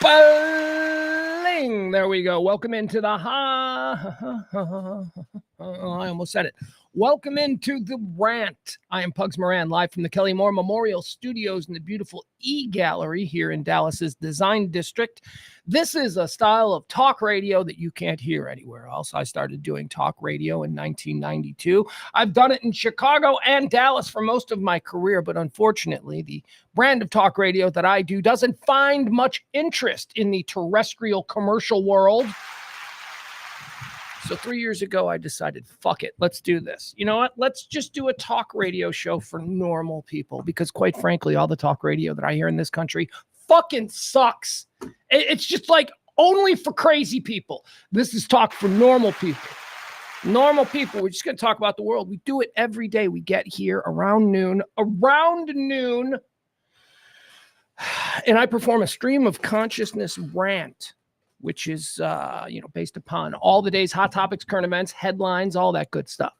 Fling. There we go. Welcome into the I almost said it. Welcome into the Rant. I am Pugs Moran, live from the Kelly Moore Memorial Studios in the beautiful E-Gallery here in Dallas's Design District. This is a style of talk radio that you can't hear anywhere else. I started doing talk radio in 1992. I've done it in Chicago and Dallas for most of my career, but unfortunately, the brand of talk radio that I do doesn't find much interest in the terrestrial commercial world. So 3 years ago, I decided, fuck it, let's do this. You know what? Let's just do a talk radio show for normal people, because quite frankly, all the talk radio that I hear in this country fucking sucks. It's just like only for crazy people. This is talk for normal people. Normal people. We're just going to talk about the world. We do it every day. We get here around noon. And I perform a stream of consciousness rant, which is, based upon all the day's hot topics, current events, headlines, all that good stuff.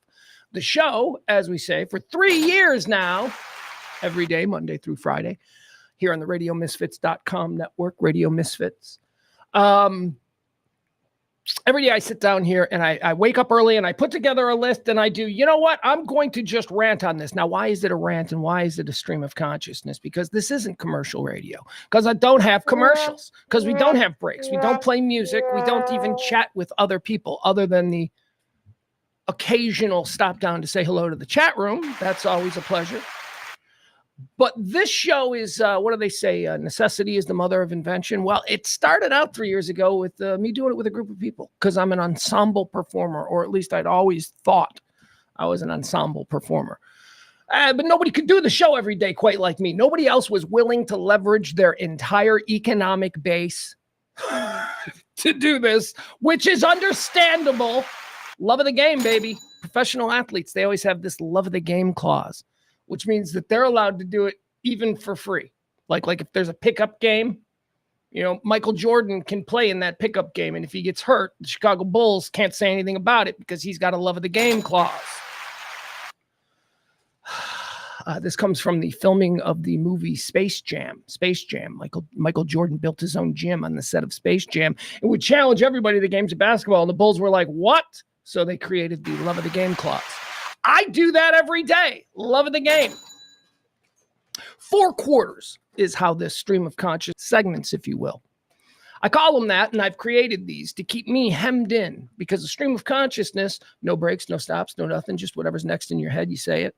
The show, as we say, for 3 years now, every day, Monday through Friday, here on the RadioMisfits.com network, Radio Misfits. Every day I sit down here and I wake up early and I put together a list and I do, you know what? I'm going to just rant on this. Now, why is it a rant and why is it a stream of consciousness? Because this isn't commercial radio. Because I don't have commercials. Because we don't have breaks. We don't play music. We don't even chat with other people other than the occasional stop down to say hello to the chat room. That's always a pleasure. But this show is, what do they say? Necessity is the mother of invention. Well, it started out 3 years ago with me doing it with a group of people because I'm an ensemble performer, or at least I'd always thought I was an ensemble performer. But nobody could do the show every day quite like me. Nobody else was willing to leverage their entire economic base to do this, which is understandable. Love of the game, baby. Professional athletes, they always have this love of the game clause, which means that they're allowed to do it even for free. Like if there's a pickup game, Michael Jordan can play in that pickup game. And if he gets hurt, the Chicago Bulls can't say anything about it because he's got a love of the game clause. This comes from the filming of the movie Space Jam. Michael Jordan built his own gym on the set of Space Jam and would challenge everybody to games of basketball. And the Bulls were like, what? So they created the love of the game clause. I do that every day. Love of the game. 4 quarters is how this stream of conscious segments, if you will. I call them that, and I've created these to keep me hemmed in, because a stream of consciousness, no breaks, no stops, no nothing, just whatever's next in your head, you say it.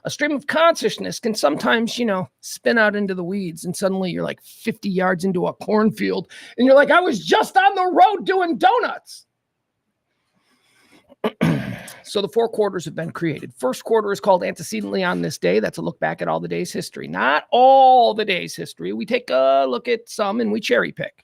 A stream of consciousness can sometimes, spin out into the weeds, and suddenly you're like 50 yards into a cornfield, and you're like, I was just on the road doing donuts. So the 4 quarters have been created. First quarter is called Antecedently on This Day. That's a look back at all the day's history. Not all the day's history. We take a look at some and we cherry pick.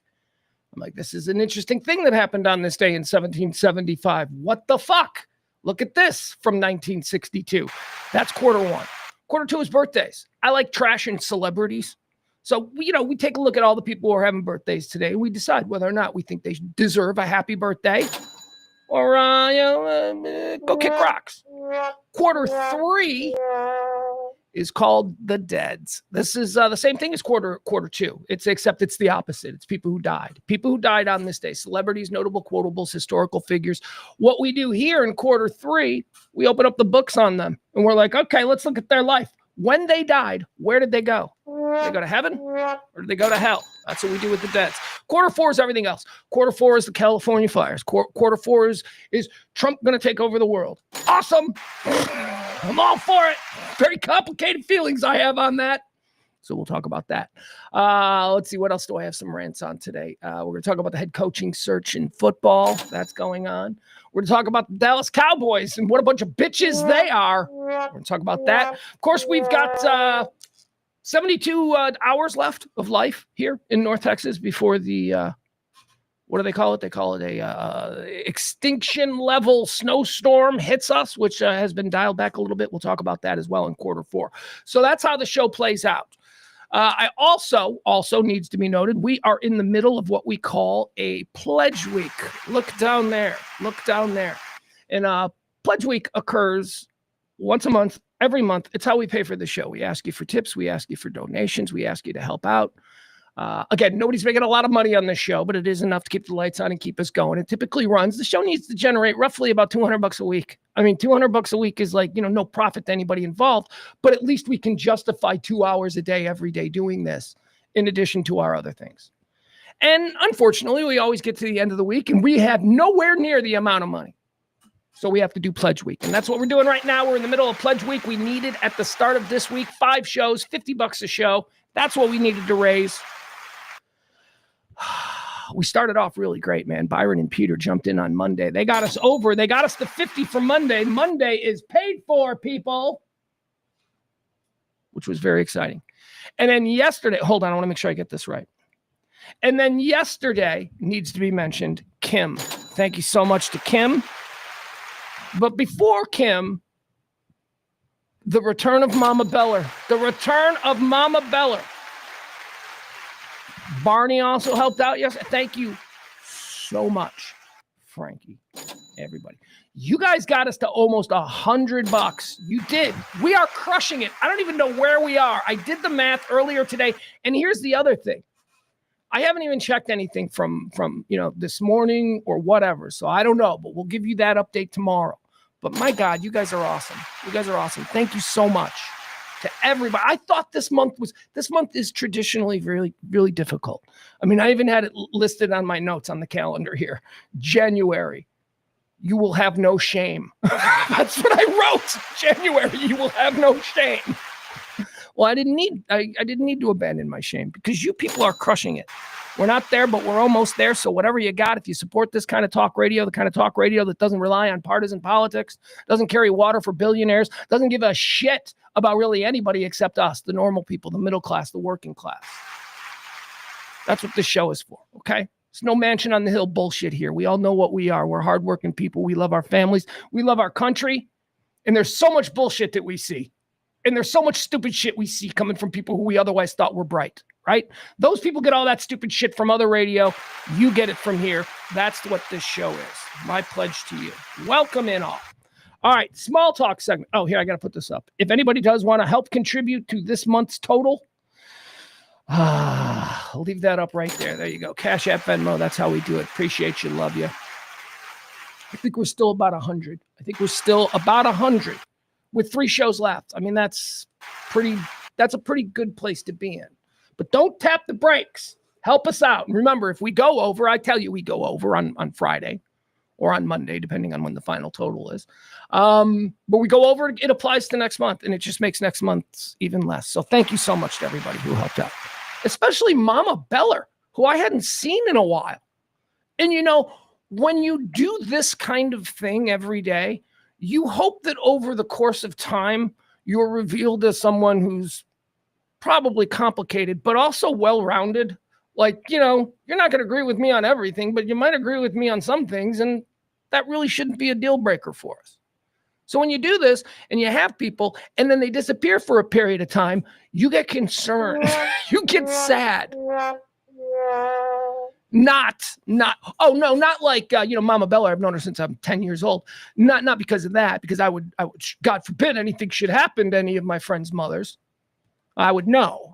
I'm like, this is an interesting thing that happened on this day in 1775. What the fuck? Look at this from 1962. That's quarter 1. Quarter 2 is birthdays. I like trashing celebrities. So, we take a look at all the people who are having birthdays today. We decide whether or not we think they deserve a happy birthday. Or, go kick rocks. Quarter 3 is called the Deads. This is the same thing as quarter 2. Except it's the opposite. It's people who died. People who died on this day. Celebrities, notable quotables, historical figures. What we do here in quarter 3, we open up the books on them. And we're like, okay, let's look at their life. When they died, where did they go? Did they go to heaven or did they go to hell? That's what we do with the Deads. Quarter 4 is everything else. Quarter 4 is the California fires. Quarter 4 is Trump going to take over the world. Awesome. I'm all for it. Very complicated feelings I have on that. So we'll talk about that. Let's see. What else do I have some rants on today? We're going to talk about the head coaching search in football. That's going on. We're going to talk about the Dallas Cowboys and what a bunch of bitches they are. We're going to talk about that. Of course, we've got 72 hours left of life here in North Texas before the, what do they call it? They call it a extinction level snowstorm hits us, which has been dialed back a little bit. We'll talk about that as well in quarter 4. So that's how the show plays out. I also needs to be noted, we are in the middle of what we call a pledge week. Look down there. And pledge week occurs once a month, every month. It's how we pay for the show. We ask you for tips. We ask you for donations. We ask you to help out. Again, nobody's making a lot of money on this show, but it is enough to keep the lights on and keep us going. It typically runs. The show needs to generate roughly about $200 a week. I mean, $200 a week is like, no profit to anybody involved, but at least we can justify 2 hours a day, every day doing this in addition to our other things. And unfortunately, we always get to the end of the week and we have nowhere near the amount of money. So we have to do Pledge Week. And that's what we're doing right now. We're in the middle of Pledge Week. We needed at the start of this week 5 shows, $50 a show. That's what we needed to raise. We started off really great, man. Byron and Peter jumped in on Monday. They got us over. They got us to 50 for Monday. Monday is paid for, people, which was very exciting. And then yesterday, hold on, I want to make sure I get this right. And then yesterday needs to be mentioned, Kim. Thank you so much to Kim. But before Kim, the return of Mama Beller. The return of Mama Beller. Barney also helped out yesterday. Thank you so much, Frankie, everybody. You guys got us to almost $100. You did. We are crushing it. I don't even know where we are. I did the math earlier today. And here's the other thing. I haven't even checked anything from this morning or whatever. So I don't know, but we'll give you that update tomorrow. But my God, you guys are awesome. You guys are awesome. Thank you so much to everybody. I thought this month is traditionally really, really difficult. I mean, I even had it listed on my notes on the calendar here. January, you will have no shame. That's what I wrote. January, you will have no shame. Well, I didn't need to abandon my shame because you people are crushing it. We're not there, but we're almost there. So whatever you got, if you support this kind of talk radio, the kind of talk radio that doesn't rely on partisan politics, doesn't carry water for billionaires, doesn't give a shit about really anybody except us, the normal people, the middle class, the working class. That's what this show is for, okay? It's no mansion on the hill bullshit here. We all know what we are. We're hardworking people. We love our families. We love our country. And there's so much bullshit that we see. And there's so much stupid shit we see coming from people who we otherwise thought were bright, right? Those people get all that stupid shit from other radio. You get it from here. That's what this show is. My pledge to you. Welcome in all. All right, small talk segment. Oh, here, I got to put this up. If anybody does want to help contribute to this month's total, I'll leave that up right there. There you go. Cash App, Venmo. That's how we do it. Appreciate you. Love you. I think we're still about 100. With 3 shows left. I mean, that's a pretty good place to be in. But don't tap the brakes. Help us out. And remember, if we go over, I tell you we go over on Friday or on Monday, depending on when the final total is. But we go over, it applies to next month, and it just makes next month even less. So thank you so much to everybody who helped out, especially Mama Beller, who I hadn't seen in a while. And when you do this kind of thing every day, you hope that over the course of time, you're revealed as someone who's probably complicated, but also well-rounded. Like, you're not going to agree with me on everything, but you might agree with me on some things, and that really shouldn't be a deal breaker for us. So when you do this and you have people and then they disappear for a period of time, you get concerned. You get sad. Not like, Mama Beller. I've known her since I'm 10 years old. Not because of that, because I would, God forbid anything should happen to any of my friends' mothers. I would know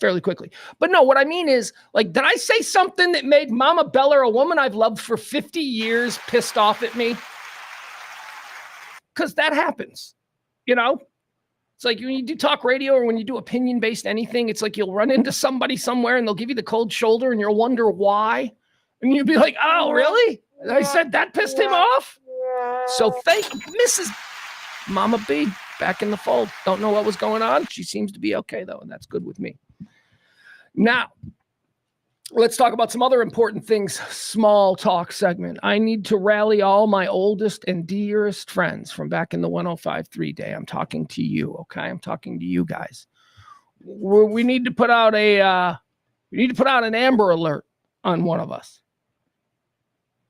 fairly quickly. But no, what I mean is, like, did I say something that made Mama Beller, a woman I've loved for 50 years, pissed off at me? Because that happens, It's like when you do talk radio or when you do opinion-based anything, it's like you'll run into somebody somewhere and they'll give you the cold shoulder and you'll wonder why. And you'll be like, oh, really? I said that pissed him off? So thank Mrs. Mama B back in the fold. Don't know what was going on. She seems to be okay, though, and that's good with me. Now, let's talk about some other important things. Small talk segment. I need to rally all my oldest and dearest friends from back in the 105.3 day. I'm talking to you, okay? I'm talking to you guys. We need to put out an Amber Alert on one of us.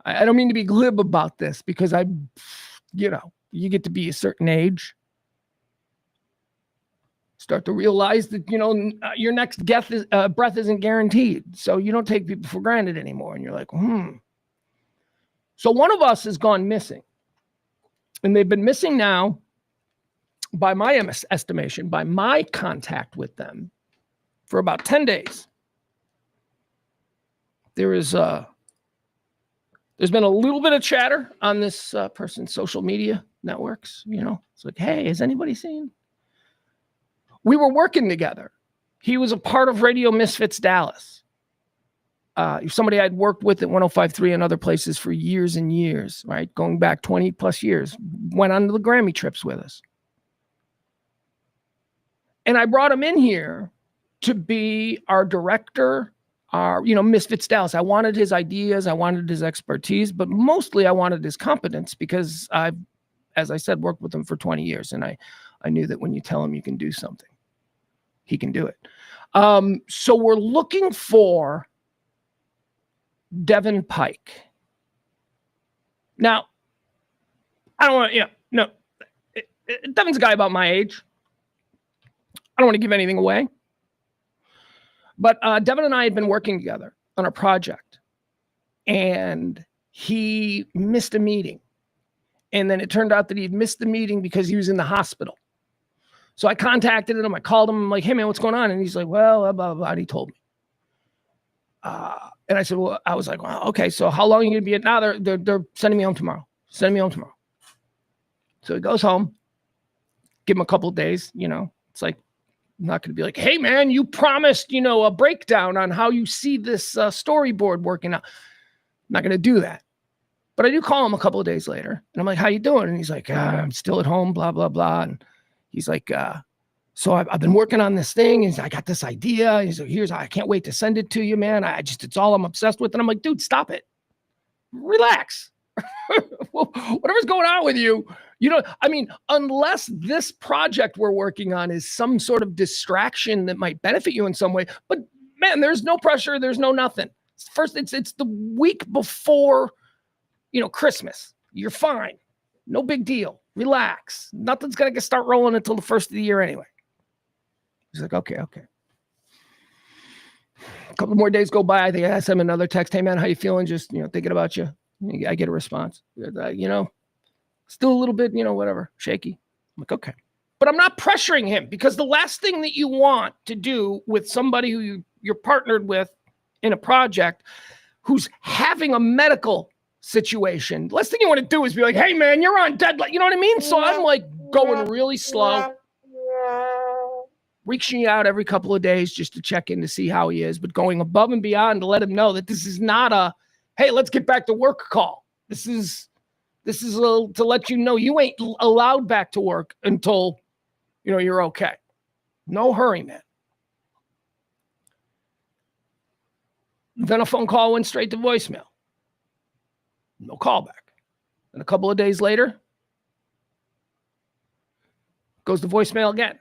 I don't mean to be glib about this because you get to be a certain age. Start to realize that, your next breath isn't guaranteed. So you don't take people for granted anymore. And you're like, So one of us has gone missing. And they've been missing now, by my estimation, by my contact with them, for about 10 days. There's been a little bit of chatter on this person's social media networks. It's like, hey, has anybody seen? We were working together. He was a part of Radio Misfits Dallas. Somebody I'd worked with at 105.3 and other places for years and years, right? Going back 20 plus years. Went on to the Grammy trips with us. And I brought him in here to be our director, Misfits Dallas. I wanted his ideas. I wanted his expertise, but mostly I wanted his competence because I've, as I said, worked with him for 20 years. And I knew that when you tell him you can do something, he can do it. So we're looking for Devin Pike. Now, I don't want to, Devin's a guy about my age. I don't want to give anything away. But Devin and I had been working together on a project, and he missed a meeting. And then it turned out that he'd missed the meeting because he was in the hospital. So I contacted him. I called him. I'm like, hey, man, what's going on? And he's like, well, blah, blah, blah. And he told me. And I said, well, I was like, well, okay, so how long are you going to be at? Now they're sending me home tomorrow. Sending me home tomorrow. So he goes home. Give him a couple of days. It's like, I'm not going to be like, hey, man, you promised, a breakdown on how you see this storyboard working out. I'm not going to do that. But I do call him a couple of days later. And I'm like, how you doing? And he's like, I'm still at home, blah, blah, blah. And he's like, so I've been working on this thing. And I got this idea. He's like, I can't wait to send it to you, man. It's all I'm obsessed with. And I'm like, dude, stop it. Relax. Whatever's going on with you, unless this project we're working on is some sort of distraction that might benefit you in some way. But man, there's no pressure. There's no nothing. First, it's the week before, Christmas. You're fine. No big deal. Relax. Nothing's going to start rolling until the first of the year anyway. He's like, okay. A couple more days go by. I think I sent him another text. Hey, man, how you feeling? Just, thinking about you. I get a response. Still a little bit, whatever, shaky. I'm like, okay. But I'm not pressuring him, because the last thing that you want to do with somebody who you're partnered with in a project who's having a medical situation, the last thing you want to do is be like, hey, man, you're on deadline. You know what I mean? So I'm like going really slow, reaching out every couple of days just to check in to see how he is, but going above and beyond to let him know that this is not a, hey, let's get back to work call. This is to let you know you ain't allowed back to work until, you're okay. No hurry, man. Then a phone call went straight to voicemail. No callback. And a couple of days later, goes to voicemail again.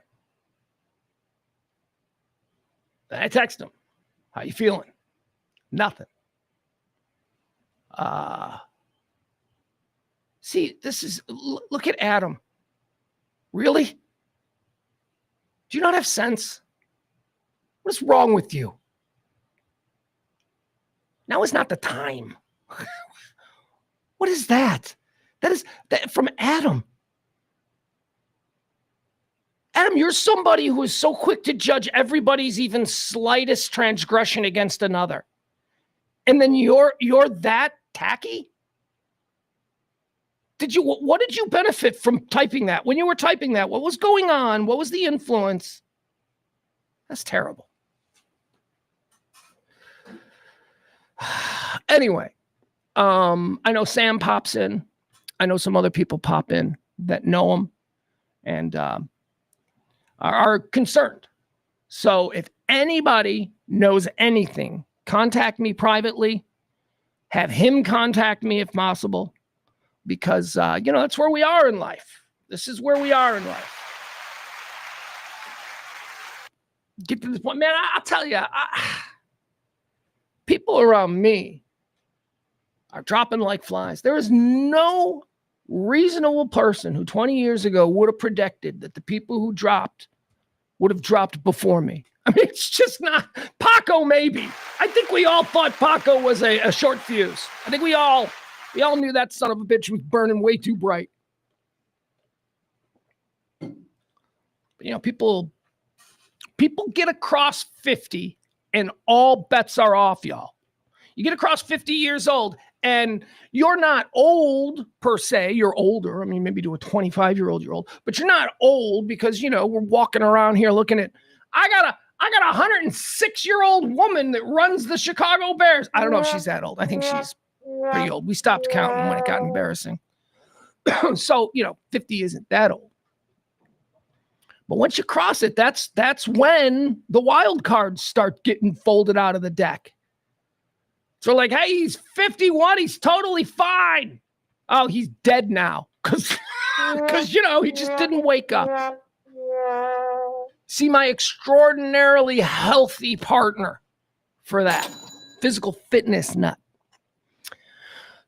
Then I text him. How you feeling? Nothing. See, look at Adam. Really? Do you not have sense? What is wrong with you? Now is not the time. What is that? That is from Adam. Adam, you're somebody who is so quick to judge everybody's even slightest transgression against another. And then you're that tacky? What did you benefit from typing that? When you were typing that, what was going on? What was the influence? That's terrible. Anyway, I know Sam pops in. I know some other people pop in that know him and are concerned. So if anybody knows anything, contact me privately. Have him contact me if possible. Because, that's where we are in life. This is where we are in life. Get to this point. Man, I'll tell you, people around me are dropping like flies. There is no reasonable person who 20 years ago would have predicted that the people who dropped would have dropped before me. I mean, it's just not. Paco, maybe. I think we all thought Paco was a short fuse. I think we all knew that son of a bitch was burning way too bright. But, people People get across 50 and all bets are off, y'all. You get across 50 years old and you're not old per se. You're older. I mean, maybe to a 25-year-old, you're old, but you're not old because, we're walking around here looking at, I got a 106-year-old woman that runs the Chicago Bears. I don't know if she's that old. I think she's pretty old. We stopped counting when it got embarrassing. So, 50 isn't that old. But once you cross it, that's when the wild cards start getting folded out of the deck. So like, hey, he's 51. He's totally fine. Oh, he's dead now. Because, he just didn't wake up. See my extraordinarily healthy partner for that. Physical fitness nut.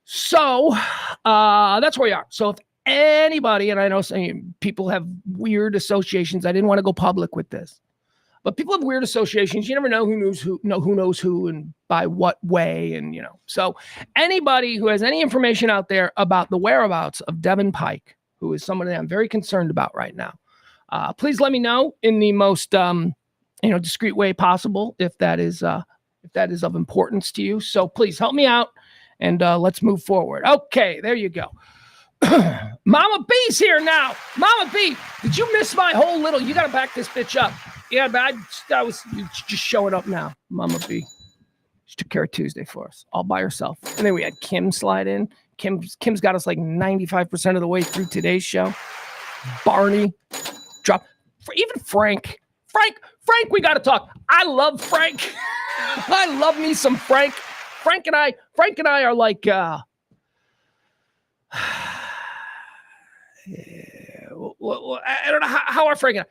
So that's where we are. So if anybody, and I know some people have weird associations. I didn't want to go public with this. But people have weird associations. You never know who knows who and by what way. And, so anybody who has any information out there about the whereabouts of Devin Pike, who is someone that I'm very concerned about right now, please let me know in the most, discreet way possible if that is of importance to you. So please help me out and let's move forward. Okay, there you go. Mama B's here now. Mama B, did you miss my whole little, you got to back this bitch up. Yeah, but I was just showing up now. Mama B. She took care of Tuesday for us, all by herself. And then we had Kim slide in. Kim's got us like 95% of the way through today's show. Barney, drop. Even Frank, we got to talk. I love Frank. I love me some Frank. Frank and I are like, I don't know how are Frank and I.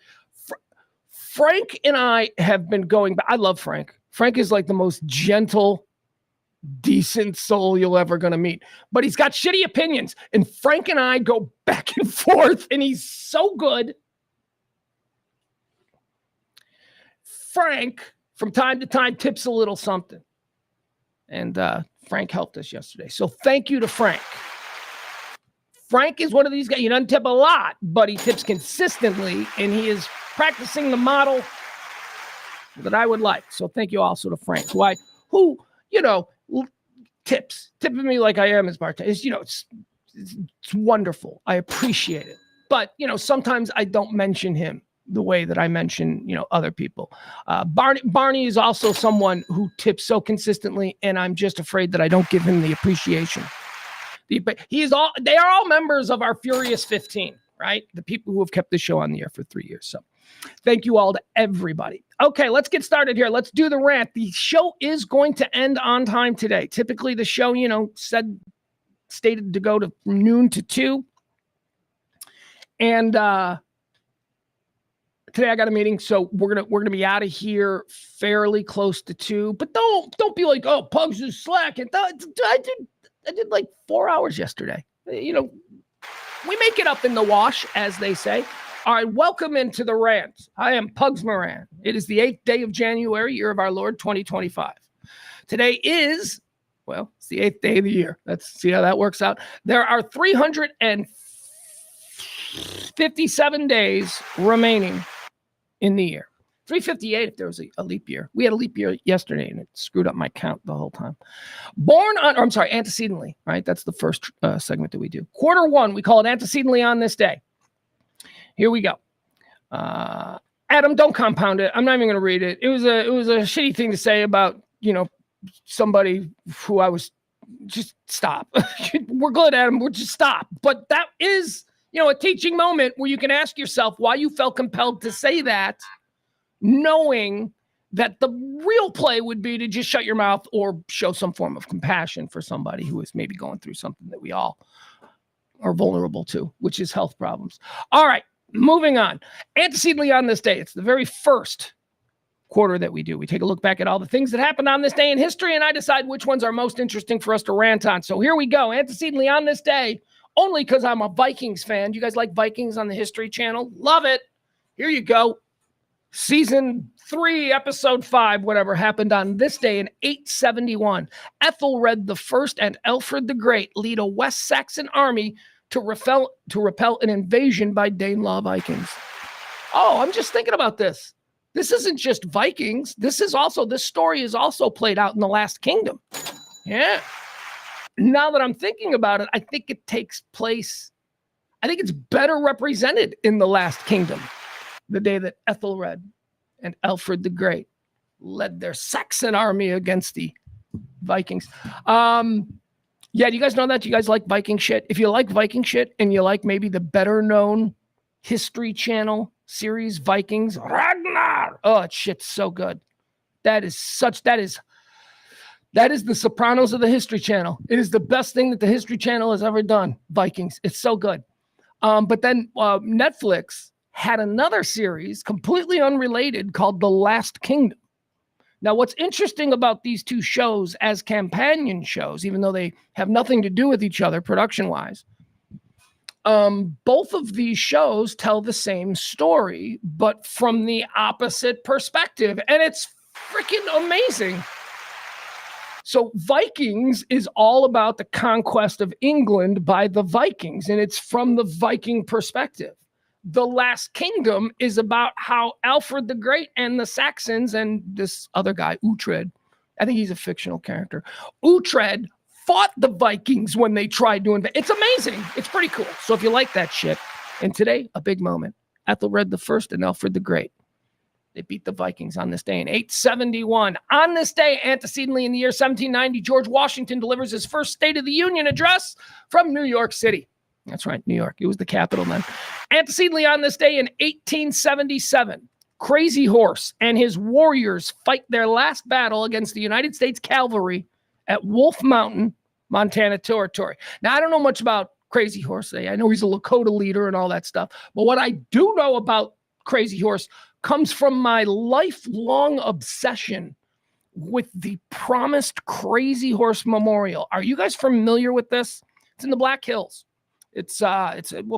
Frank and I have been going back. I love Frank. Frank is like the most gentle, decent soul you're ever going to meet. But he's got shitty opinions. And Frank and I go back and forth, and he's so good. Frank, from time to time, tips a little something. And Frank helped us yesterday. So thank you to Frank. Frank is one of these guys. He doesn't tip a lot, but he tips consistently, and he is practicing the model that I would like. So thank you also to Frank, who tipping me like I am his bartender. It's wonderful. I appreciate it. But, sometimes I don't mention him the way that I mention, other people. Barney is also someone who tips so consistently, and I'm just afraid that I don't give him the appreciation. They are all members of our Furious 15, right? The people who have kept the show on the air for 3 years. So thank you all to everybody. Okay, let's get started here. Let's do the rant. The show is going to end on time today. Typically the show, stated to go to noon to 2. And today I got a meeting, so we're gonna be out of here fairly close to 2. But don't be like, oh, Pugs is slacking. I did like 4 hours yesterday. We make it up in the wash, as they say. All right, welcome into the rant. I am Pugs Moran. It is the 8th day of January, year of our Lord, 2025. Today is, it's the 8th day of the year. Let's see how that works out. There are 357 days remaining in the year. 358 if there was a leap year. We had a leap year yesterday, and it screwed up my count the whole time. Antecedently, right? That's the first segment that we do. Quarter 1, we call it antecedently on this day. Here we go. Adam, don't compound it. I'm not even going to read it. It was a shitty thing to say about, somebody who I was just stop. We're good, Adam. We're just stop. But that is, a teaching moment where you can ask yourself why you felt compelled to say that, knowing that the real play would be to just shut your mouth or show some form of compassion for somebody who is maybe going through something that we all are vulnerable to, which is health problems. All right, moving on. Antecedently on this day, it's the very first quarter that we do. We take a look back at all the things that happened on this day in history, and I decide which ones are most interesting for us to rant on. So here we go. Antecedently on this day, only because I'm a Vikings fan. You guys like Vikings on the History Channel? Love it. Here you go. Season 3, episode 5, whatever, happened on this day in 871. Ethelred the First and Alfred the Great lead a West Saxon army to repel an invasion by Danelaw Vikings. Oh, I'm just thinking about this. This isn't just Vikings. This story is also played out in the Last Kingdom. Yeah. Now that I'm thinking about it, I think it takes place. I think it's better represented in the Last Kingdom, the day that Ethelred and Alfred the Great led their Saxon army against the Vikings. Yeah, do you guys know that? Do you guys like Viking shit? If you like Viking shit and you like maybe the better known History Channel series Vikings, Ragnar. Oh, shit's so good. That is the Sopranos of the History Channel. It is the best thing that the History Channel has ever done. Vikings. It's so good. But then Netflix had another series completely unrelated called The Last Kingdom. Now, what's interesting about these two shows as companion shows, even though they have nothing to do with each other production-wise, both of these shows tell the same story, but from the opposite perspective. And it's freaking amazing. So Vikings is all about the conquest of England by the Vikings, and it's from the Viking perspective. The Last Kingdom is about how Alfred the Great and the Saxons and this other guy, Uhtred, I think he's a fictional character, Uhtred fought the Vikings when they tried to invade. It's amazing. It's pretty cool. So if you like that shit, and today, a big moment, Ethelred I and Alfred the Great. They beat the Vikings on this day in 871. On this day, antecedently in the year 1790, George Washington delivers his first State of the Union address from New York City. That's right, New York. It was the capital then. Antecedently on this day in 1877, Crazy Horse and his warriors fight their last battle against the United States cavalry at Wolf Mountain, Montana Territory. Now, I don't know much about Crazy Horse. I know he's a Lakota leader and all that stuff. But what I do know about Crazy Horse comes from my lifelong obsession with the promised Crazy Horse Memorial. Are you guys familiar with this? It's in the Black Hills. It's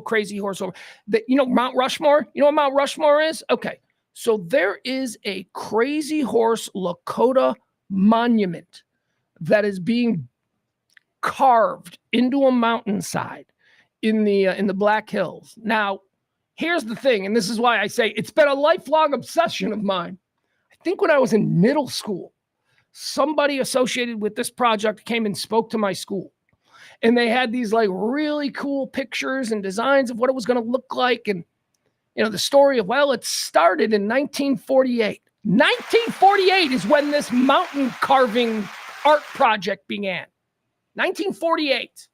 Crazy Horse over. Mount Rushmore? You know what Mount Rushmore is? Okay. So there is a Crazy Horse Lakota monument that is being carved into a mountainside in the Black Hills. Now, here's the thing, and this is why I say it's been a lifelong obsession of mine. I think when I was in middle school, somebody associated with this project came and spoke to my school. And they had these like really cool pictures and designs of what it was going to look like. And, the story of, it started in 1948. 1948 is when this mountain carving art project began. 1948.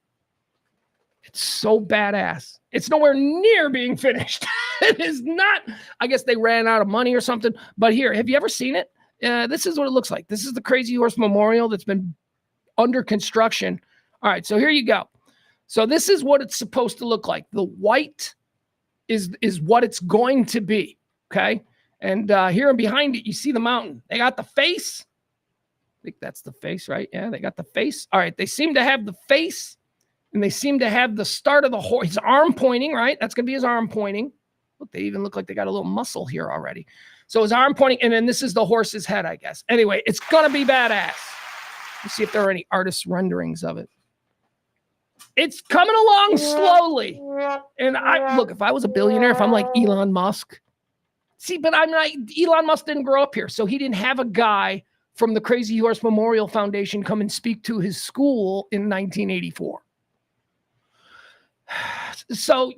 It's so badass. It's nowhere near being finished. It is not. I guess they ran out of money or something. But here, have you ever seen it? This is what it looks like. This is the Crazy Horse Memorial that's been under construction. All right, so here you go. So this is what it's supposed to look like. The white is what it's going to be, okay? And here and behind it, you see the mountain. They got the face. I think that's the face, right? Yeah, they got the face. All right, they seem to have the face, and they seem to have the start of the horse. His arm pointing, right? That's going to be his arm pointing. Look, they even look like they got a little muscle here already. So his arm pointing, and then this is the horse's head, I guess. Anyway, it's going to be badass. Let's see if there are any artist renderings of it. It's coming along slowly. And if I was a billionaire, if I'm like Elon Musk, but I'm not, Elon Musk didn't grow up here. So he didn't have a guy from the Crazy Horse Memorial Foundation come and speak to his school in 1984. So,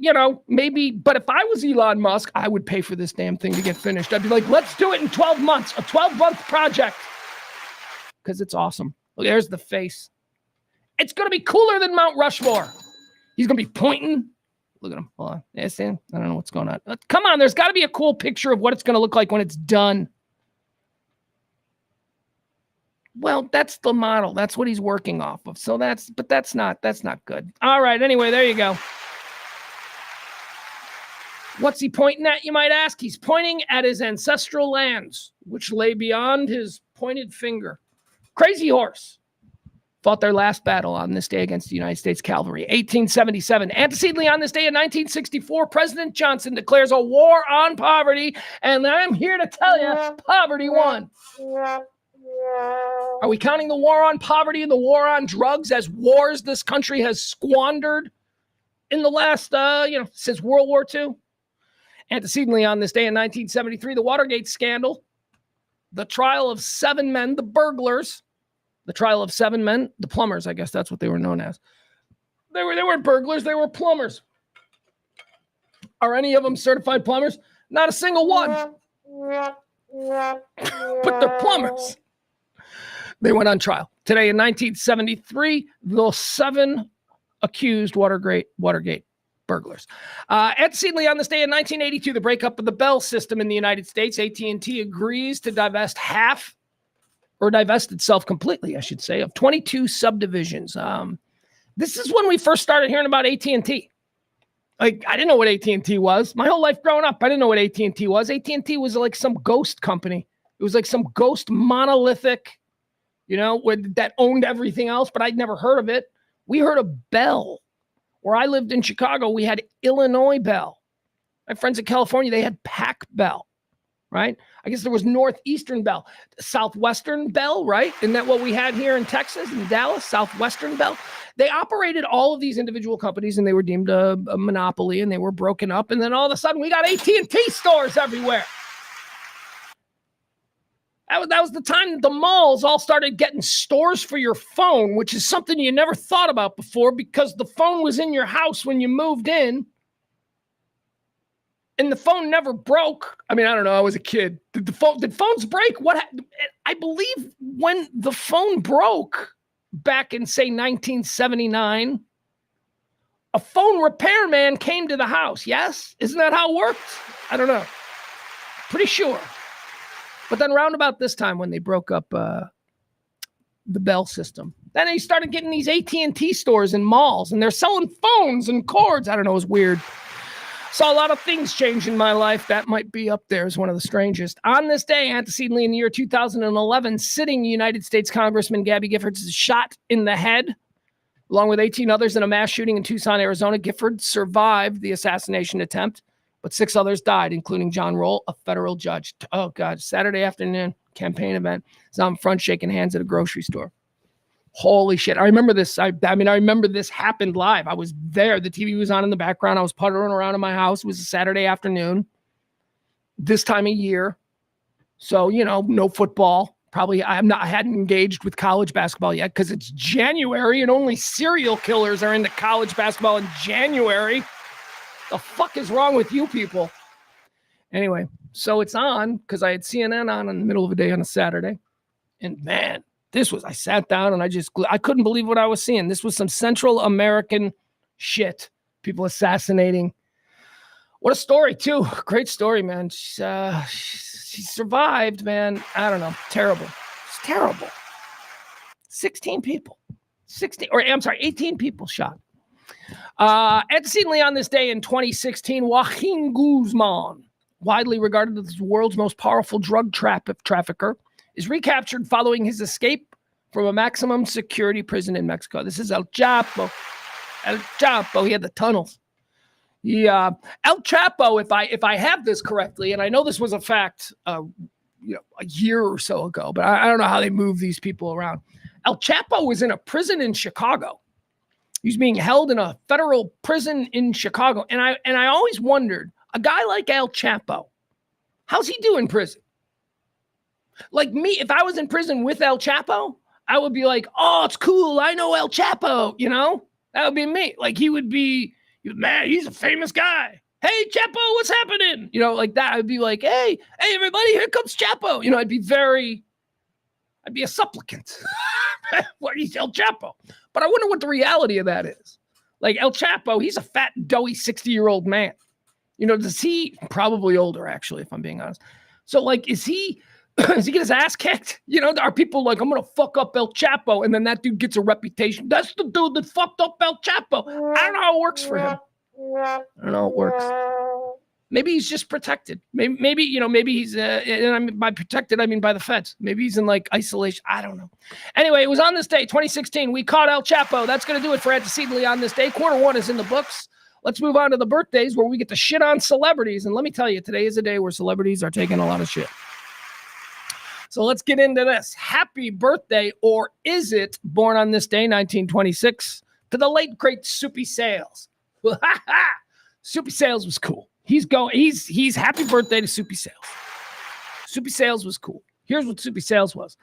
maybe, but if I was Elon Musk, I would pay for this damn thing to get finished. I'd be like, let's do it in 12 months, a 12-month project. Because it's awesome. Look, there's the face. It's going to be cooler than Mount Rushmore. He's going to be pointing. Look at him. Hold on. Yeah, see? I don't know what's going on. Come on. There's got to be a cool picture of what it's going to look like when it's done. Well, that's the model. That's what he's working off of. So that's not good. All right. Anyway, there you go. What's he pointing at, you might ask? He's pointing at his ancestral lands, which lay beyond his pointed finger. Crazy Horse fought their last battle on this day against the United States cavalry, 1877. Antecedently on this day in 1964, President Johnson declares a war on poverty, and I'm here to tell you, poverty won. Are we counting the war on poverty and the war on drugs as wars this country has squandered in the last, since World War II? Antecedently on this day in 1973, the Watergate scandal, the trial of 7 men, the burglars, the trial of 7 men, the plumbers, I guess that's what they were known as. They weren't burglars, they were plumbers. Are any of them certified plumbers? Not a single one. But they're plumbers. They went on trial. Today in 1973, the 7 accused Watergate burglars. Antecedently on this day in 1982, the breakup of the Bell system in the United States, AT&T agrees to divest itself completely, I should say, of 22 subdivisions. This is when we first started hearing about AT&T. Like, I didn't know what AT&T was. My whole life growing up, I didn't know what AT&T was. AT&T was like some ghost company. It was like some ghost monolithic, that owned everything else, but I'd never heard of it. We heard of Bell. Where I lived in Chicago, we had Illinois Bell. My friends in California, they had Pac Bell, right? I guess there was Northeastern Bell, Southwestern Bell, right? Isn't that what we had here in Texas, in Dallas, Southwestern Bell? They operated all of these individual companies, and they were deemed a monopoly, and they were broken up. And then all of a sudden, we got AT&T stores everywhere. That was the time that the malls all started getting stores for your phone, which is something you never thought about before because the phone was in your house when you moved in. And the phone never broke. I mean, I don't know. I was a kid. Did phones break? I believe when the phone broke back in, say, 1979, a phone repairman came to the house. Yes? Isn't that how it worked? I don't know. Pretty sure. But then round about this time when they broke up the Bell system, then they started getting these AT&T stores and malls, and they're selling phones and cords. I don't know. It was weird. Saw a lot of things change in my life. That might be up there as one of the strangest. On this day, antecedently in the year 2011, sitting United States Congressman Gabby Giffords is shot in the head, along with 18 others in a mass shooting in Tucson, Arizona. Giffords survived the assassination attempt, but 6 others died, including John Roll, a federal judge. Oh, God. Saturday afternoon, campaign event. He's out in front shaking hands at a grocery store. Holy shit. I remember this. I remember this happened live. I was there. The TV was on in the background. I was puttering around in my house. It was a Saturday afternoon, this time of year. So, no football. Probably I hadn't engaged with college basketball yet because it's January and only serial killers are into college basketball in January. The fuck is wrong with you people? Anyway, so it's on because I had CNN on in the middle of the day on a Saturday. And man, I sat down and I couldn't believe what I was seeing. This was some Central American shit. People assassinating. What a story, too. Great story, man. She survived, man. I don't know. Terrible. It's terrible. 18 people shot. Antecedently on this day in 2016, Joaquin Guzman, widely regarded as the world's most powerful drug trafficker, is recaptured following his escape from a maximum security prison in Mexico. This is El Chapo. El Chapo, he had the tunnels. El Chapo, if I have this correctly, and I know this was a fact, a year or so ago, but I don't know how they move these people around. El Chapo was in a prison in Chicago. He's being held in a federal prison in Chicago. And I always wondered, a guy like El Chapo, how's he do in prison? Like me, if I was in prison with El Chapo, I would be like, oh, it's cool. I know El Chapo, That would be me. Like he would be, man, he's a famous guy. Hey, Chapo, what's happening? Like that. I'd be like, hey, everybody, here comes Chapo. I'd be a supplicant. What is El Chapo? But I wonder what the reality of that is. Like El Chapo, he's a fat, doughy 60-year-old man. Does he, probably older actually, if I'm being honest. So like, does he get his ass kicked? Are people like, I'm going to fuck up El Chapo. And then that dude gets a reputation. That's the dude that fucked up El Chapo. I don't know how it works for him. I don't know how it works. Maybe he's just protected. Maybe he's, and by protected, I mean by the feds. Maybe he's in like isolation. I don't know. Anyway, it was on this day, 2016. We caught El Chapo. That's going to do it for Antecedently on this day. Q1 is in the books. Let's move on to the birthdays where we get to shit on celebrities. And let me tell you, today is a day where celebrities are taking a lot of shit. So let's get into this. Happy birthday, or is it, born on this day, 1926, to the late, great Soupy Sales. Soupy Sales was cool. He's happy birthday to Soupy Sales. Soupy Sales was cool. Here's what Soupy Sales was.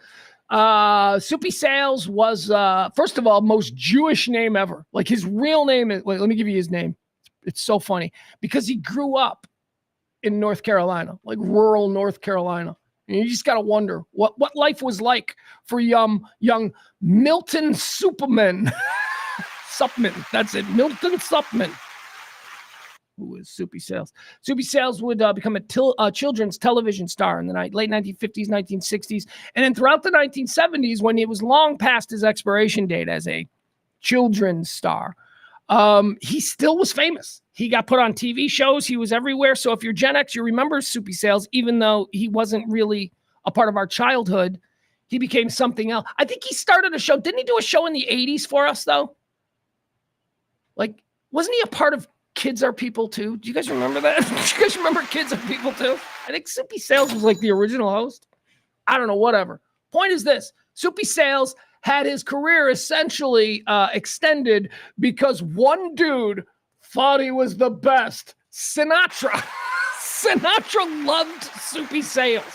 Soupy Sales was, first of all, most Jewish name ever. Like his real name is, let me give you his name. It's so funny because he grew up in North Carolina, like rural North Carolina. And you just got to wonder what life was like for young Milton Supman. Supman, that's it, Milton Supman. Who is Soupy Sales? Soupy Sales would become a children's television star in the late 1950s, 1960s, and then throughout the 1970s, when it was long past his expiration date as a children's star, he still was famous. He got put on TV shows. He was everywhere. So if you're Gen X, you remember Soupy Sales, even though he wasn't really a part of our childhood. He became something else. I think he started a show. Didn't he do a show in the 80s for us, though? Like, wasn't he a part of Kids Are People Too? Do you guys remember that? Do you guys remember Kids Are People Too? I think Soupy Sales was like the original host. I don't know, whatever. Point is this. Soupy Sales had his career essentially extended because one dude thought he was the best. Sinatra. Sinatra loved Soupy Sales.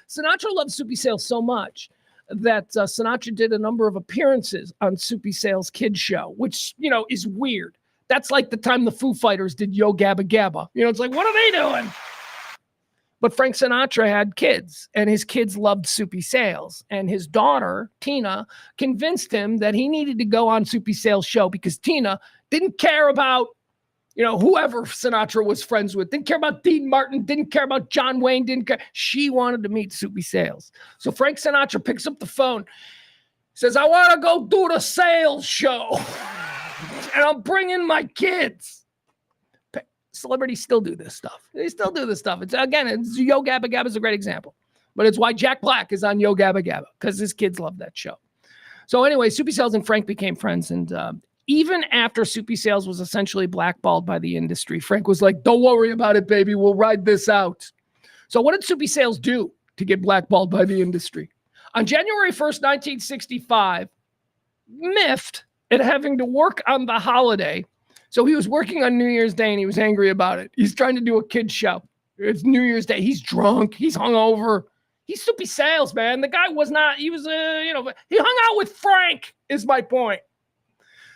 Sinatra loved Soupy Sales so much that Sinatra did a number of appearances on Soupy Sales' kids show, which, is weird. That's like the time the Foo Fighters did Yo Gabba Gabba. It's like, what are they doing? But Frank Sinatra had kids, and his kids loved Soupy Sales. And his daughter, Tina, convinced him that he needed to go on Soupy Sales' show because Tina didn't care about, whoever Sinatra was friends with. Didn't care about Dean Martin. Didn't care about John Wayne. Didn't care. She wanted to meet Soupy Sales. So Frank Sinatra picks up the phone, says, I want to go do the sales show. And I'm bringing my kids. Celebrities still do this stuff. They still do this stuff. It's Yo Gabba Gabba is a great example. But it's why Jack Black is on Yo Gabba Gabba, because his kids love that show. So anyway, Soupy Sales and Frank became friends. And even after Soupy Sales was essentially blackballed by the industry, Frank was like, don't worry about it, baby. We'll ride this out. So what did Soupy Sales do to get blackballed by the industry? On January 1st, 1965, miffed at having to work on the holiday. So he was working on New Year's Day and he was angry about it. He's trying to do a kid's show. It's New Year's Day. He's drunk. He's hungover. He's Soupy Sales, man. The guy was not, he was, he hung out with Frank is my point.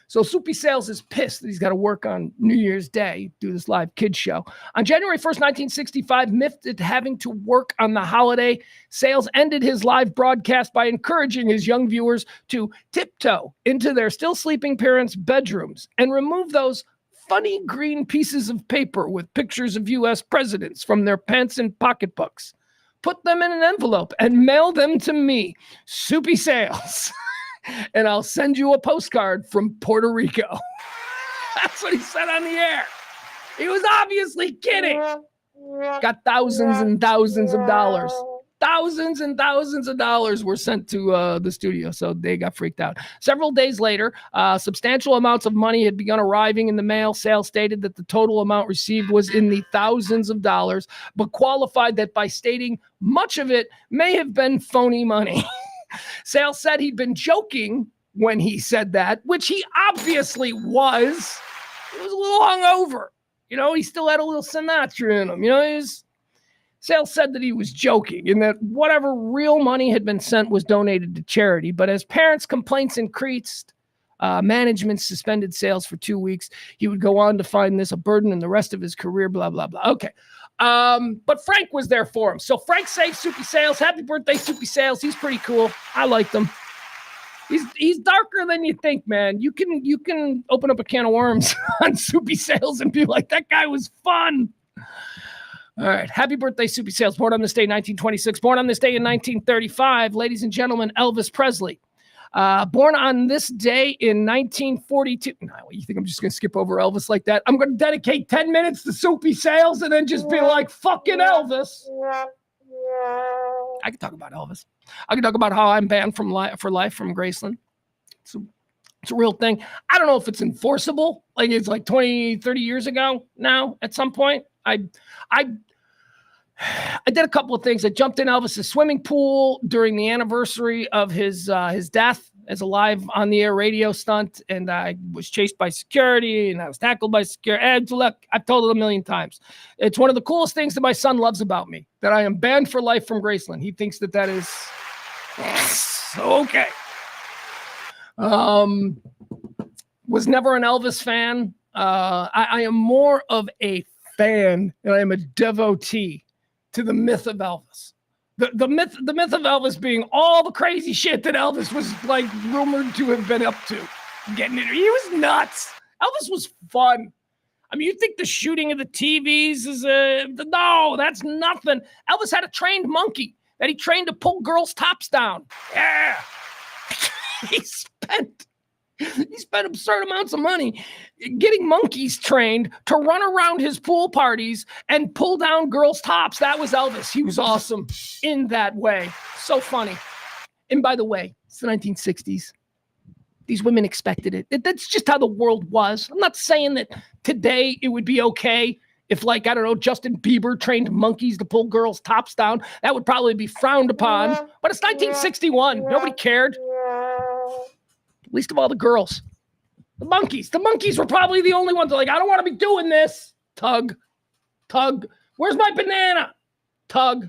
So Soupy Sales is pissed that he's got to work on New Year's Day, do this live kids show. On January 1st, 1965, miffed at having to work on the holiday, Sales ended his live broadcast by encouraging his young viewers to tiptoe into their still sleeping parents' bedrooms and remove those funny green pieces of paper with pictures of U.S. presidents from their pants and pocketbooks. Put them in an envelope and mail them to me, Soupy Sales. And I'll send you a postcard from Puerto Rico. That's what he said on the air. He was obviously kidding. Got thousands and thousands of dollars. Thousands and thousands of dollars were sent to the studio, so they got freaked out. Several days later, substantial amounts of money had begun arriving in the mail. Sales stated that the total amount received was in the thousands of dollars, but qualified that by stating much of it may have been phony money. Sales said he'd been joking when he said that, which he obviously was. He was a little hungover. He still had a little Sinatra in him. Sales said that he was joking and that whatever real money had been sent was donated to charity. But as parents' complaints increased, management suspended Sales for 2 weeks. He would go on to find this a burden in the rest of his career, blah, blah, blah. Okay. But Frank was there for him. So Frank saved Soupy Sales. Happy birthday, Soupy Sales. He's pretty cool. I liked him. He's darker than you think, man. You can open up a can of worms on Soupy Sales and be like, that guy was fun. All right. Happy birthday, Soupy Sales. Born on this day in 1926. Born on this day in 1935. Ladies and gentlemen, Elvis Presley. Born on this day in 1942. No, you think I'm just going to skip over Elvis like that? I'm going to dedicate 10 minutes to Soupy Sales and then just be like, fucking Elvis. I can talk about Elvis. I can talk about how I'm banned for life from Graceland. It's a real thing. I don't know if it's enforceable. Like it's like 20, 30 years ago now at some point. I did a couple of things. I jumped in Elvis's swimming pool during the anniversary of his death. as a live on the air radio stunt, and I was chased by security and I was tackled by security. And look, I've told it a million times. It's one of the coolest things that my son loves about me, that I am banned for life from Graceland. He thinks that is okay. Was never an Elvis fan. I am more of a fan and I am a devotee to the myth of Elvis. The myth of Elvis being all the crazy shit that Elvis was like rumored to have been up to. Getting it. He was nuts. Elvis was fun. I mean, you think the shooting of the TVs is no, that's nothing. Elvis had a trained monkey that he trained to pull girls' tops down. Yeah. He spent absurd amounts of money getting monkeys trained to run around his pool parties and pull down girls' tops. That was Elvis. He was awesome in that way. So funny. And by the way, it's the 1960s. These women expected it. That's just how the world was. I'm not saying that today it would be okay if, like, I don't know, Justin Bieber trained monkeys to pull girls' tops down. That would probably be frowned upon. But it's 1961. Nobody cared. Least of all the girls. The monkeys. The monkeys were probably the only ones that like, I don't want to be doing this. Tug. Where's my banana? Tug.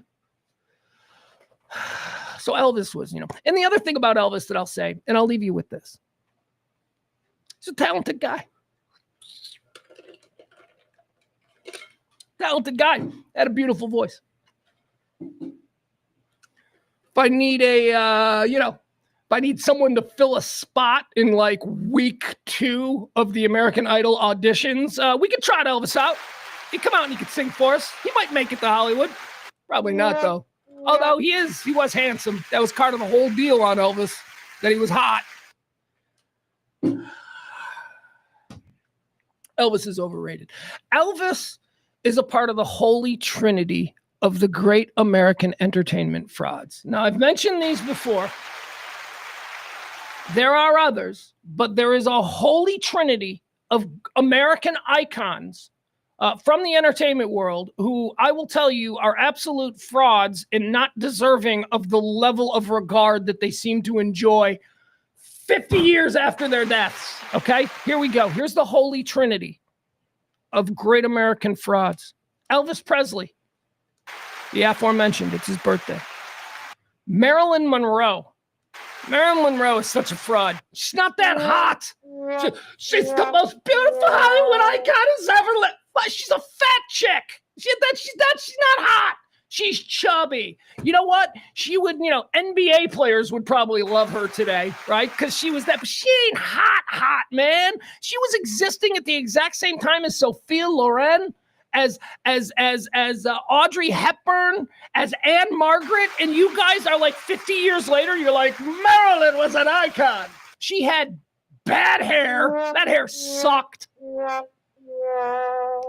So Elvis was, and the other thing about Elvis that I'll say, and I'll leave you with this. He's a talented guy. Talented guy. Had a beautiful voice. If I need if I need someone to fill a spot in like week 2 of the American Idol auditions, we could trot Elvis out. He'd come out and he could sing for us. He might make it to Hollywood. Probably not, though. Although he was handsome. That was part of the whole deal on Elvis, that he was hot. Elvis is overrated. Elvis is a part of the holy trinity of the great American entertainment frauds. Now, I've mentioned these before. There are others, but there is a holy trinity of American icons from the entertainment world who I will tell you are absolute frauds and not deserving of the level of regard that they seem to enjoy 50 years after their deaths. Okay, here we go. Here's the holy trinity of great American frauds. Elvis Presley, the aforementioned, it's his birthday. Marilyn Monroe. Marilyn Monroe is such a fraud. She's not that hot. She's the most beautiful Hollywood icon who's ever lived. She's a fat chick. She's not hot. She's chubby. You know what? She would, NBA players would probably love her today, right? Because she was that, but she ain't hot, man. She was existing at the exact same time as Sophia Loren, as Audrey Hepburn, as Anne Margaret, and you guys are like 50 years later, you're like, Marilyn was an icon. She had bad hair. That hair sucked.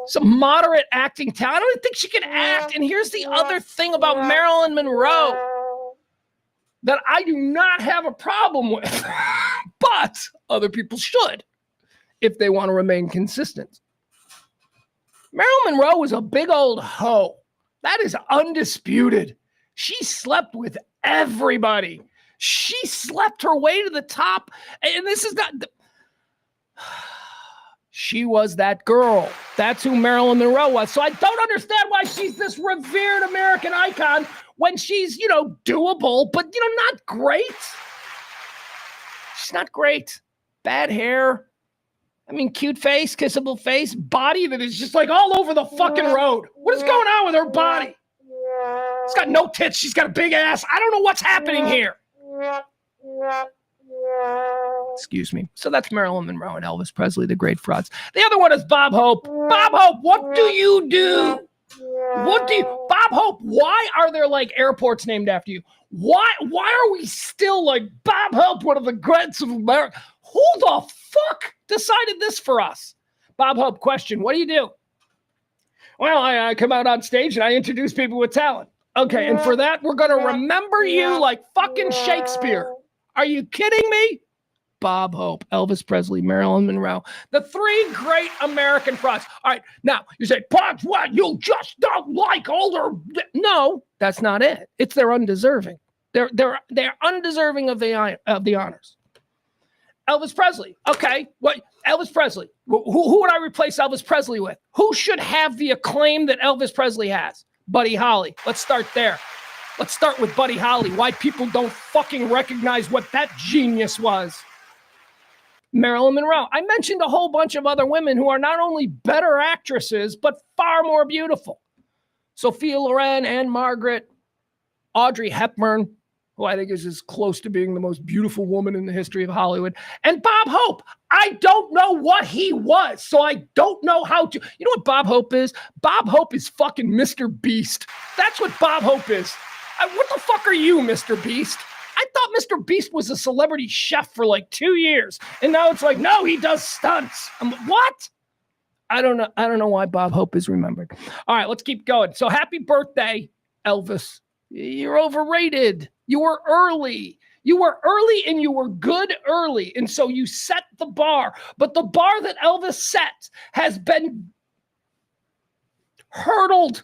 Some moderate acting talent. I don't think she could act. And here's the other thing about Marilyn Monroe that I do not have a problem with, but other people should if they want to remain consistent. Marilyn Monroe was a big old hoe. That is undisputed. She slept with everybody. She slept her way to the top. And this is not... She was that girl. That's who Marilyn Monroe was. So I don't understand why she's this revered American icon when she's, doable, but, not great. She's not great. Bad hair. I mean, cute face, kissable face, body that is just like all over the fucking road. What is going on with her body? She's got no tits. She's got a big ass. I don't know what's happening here. Excuse me. So that's Marilyn Monroe and Elvis Presley, the great frauds. The other one is Bob Hope. Bob Hope, what do you do? Bob Hope, why are there like airports named after you? Why are we still like Bob Hope, one of the greats of America? Who the fuck decided this for us? Bob Hope, question, what do you do? Well, I come out on stage and I introduce people with talent. Okay, and for that, we're going to remember you like fucking Shakespeare. Are you kidding me? Bob Hope, Elvis Presley, Marilyn Monroe, the three great American frauds. All right, now you say, Pugs, what? You just don't like older. No, that's not it. It's they're undeserving. They're undeserving of the honors. Elvis Presley. Okay. What? Elvis Presley. Who would I replace Elvis Presley with? Who should have the acclaim that Elvis Presley has? Buddy Holly. Let's start there. Let's start with Buddy Holly. Why people don't fucking recognize what that genius was. Marilyn Monroe. I mentioned a whole bunch of other women who are not only better actresses, but far more beautiful. Sophia Loren, Anne Margaret, Audrey Hepburn, who I think is as close to being the most beautiful woman in the history of Hollywood, and Bob Hope. I don't know what he was, so I don't know how to. You know what Bob Hope is? Bob Hope is fucking Mr. Beast. That's what Bob Hope is. What the fuck are you, Mr. Beast? I thought Mr. Beast was a celebrity chef for like 2 years, and now it's like, no, he does stunts. I'm like, what? I don't know. I don't know why Bob Hope is remembered. All right, let's keep going. So happy birthday, Elvis. You're overrated. You were early. You were early and you were good early. And so you set the bar. But the bar that Elvis set has been hurdled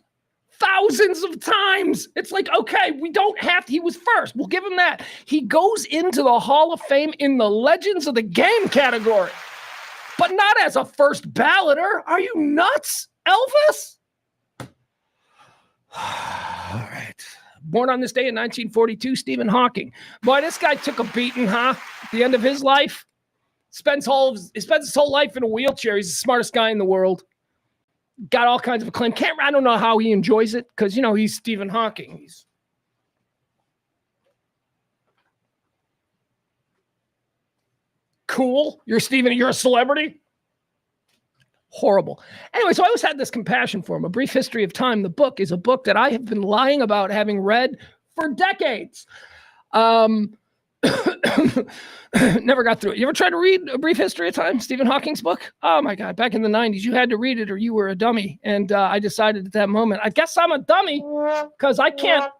thousands of times. It's like, okay, we don't have to. He was first. We'll give him that. He goes into the Hall of Fame in the Legends of the Game category, but not as a first balloter. Are you nuts, Elvis? All right. Born on this day in 1942, Stephen Hawking. Boy, this guy took a beating, huh? At the end of his life. Spends his whole life in a wheelchair. He's the smartest guy in the world. Got all kinds of acclaim. I don't know how he enjoys it because, you know, he's Stephen Hawking. He's cool. You're Stephen. You're a celebrity. Horrible. Anyway, so I always had this compassion for him. A Brief History of Time, the book, is a book that I have been lying about having read for decades. Never got through it. You ever tried to read A Brief History of Time, Stephen Hawking's book? Oh my God, back in the 90s, you had to read it or you were a dummy. And I decided at that moment, I guess I'm a dummy because I can't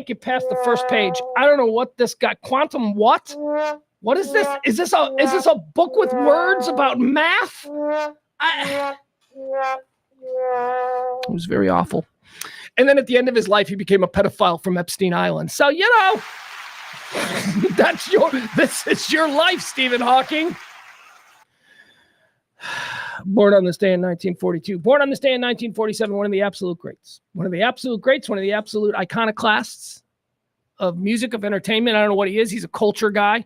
get past the first page. I don't know what this got. Quantum what? What is this? Is this a book with words about math? It was very awful. And then at the end of his life, he became a pedophile from Epstein Island. So, you know, this is your life, Stephen Hawking. Born on this day in 1942. Born on this day in 1947, one of the absolute greats. One of the absolute greats, one of the absolute iconoclasts of music, of entertainment. I don't know what he is. He's a culture guy.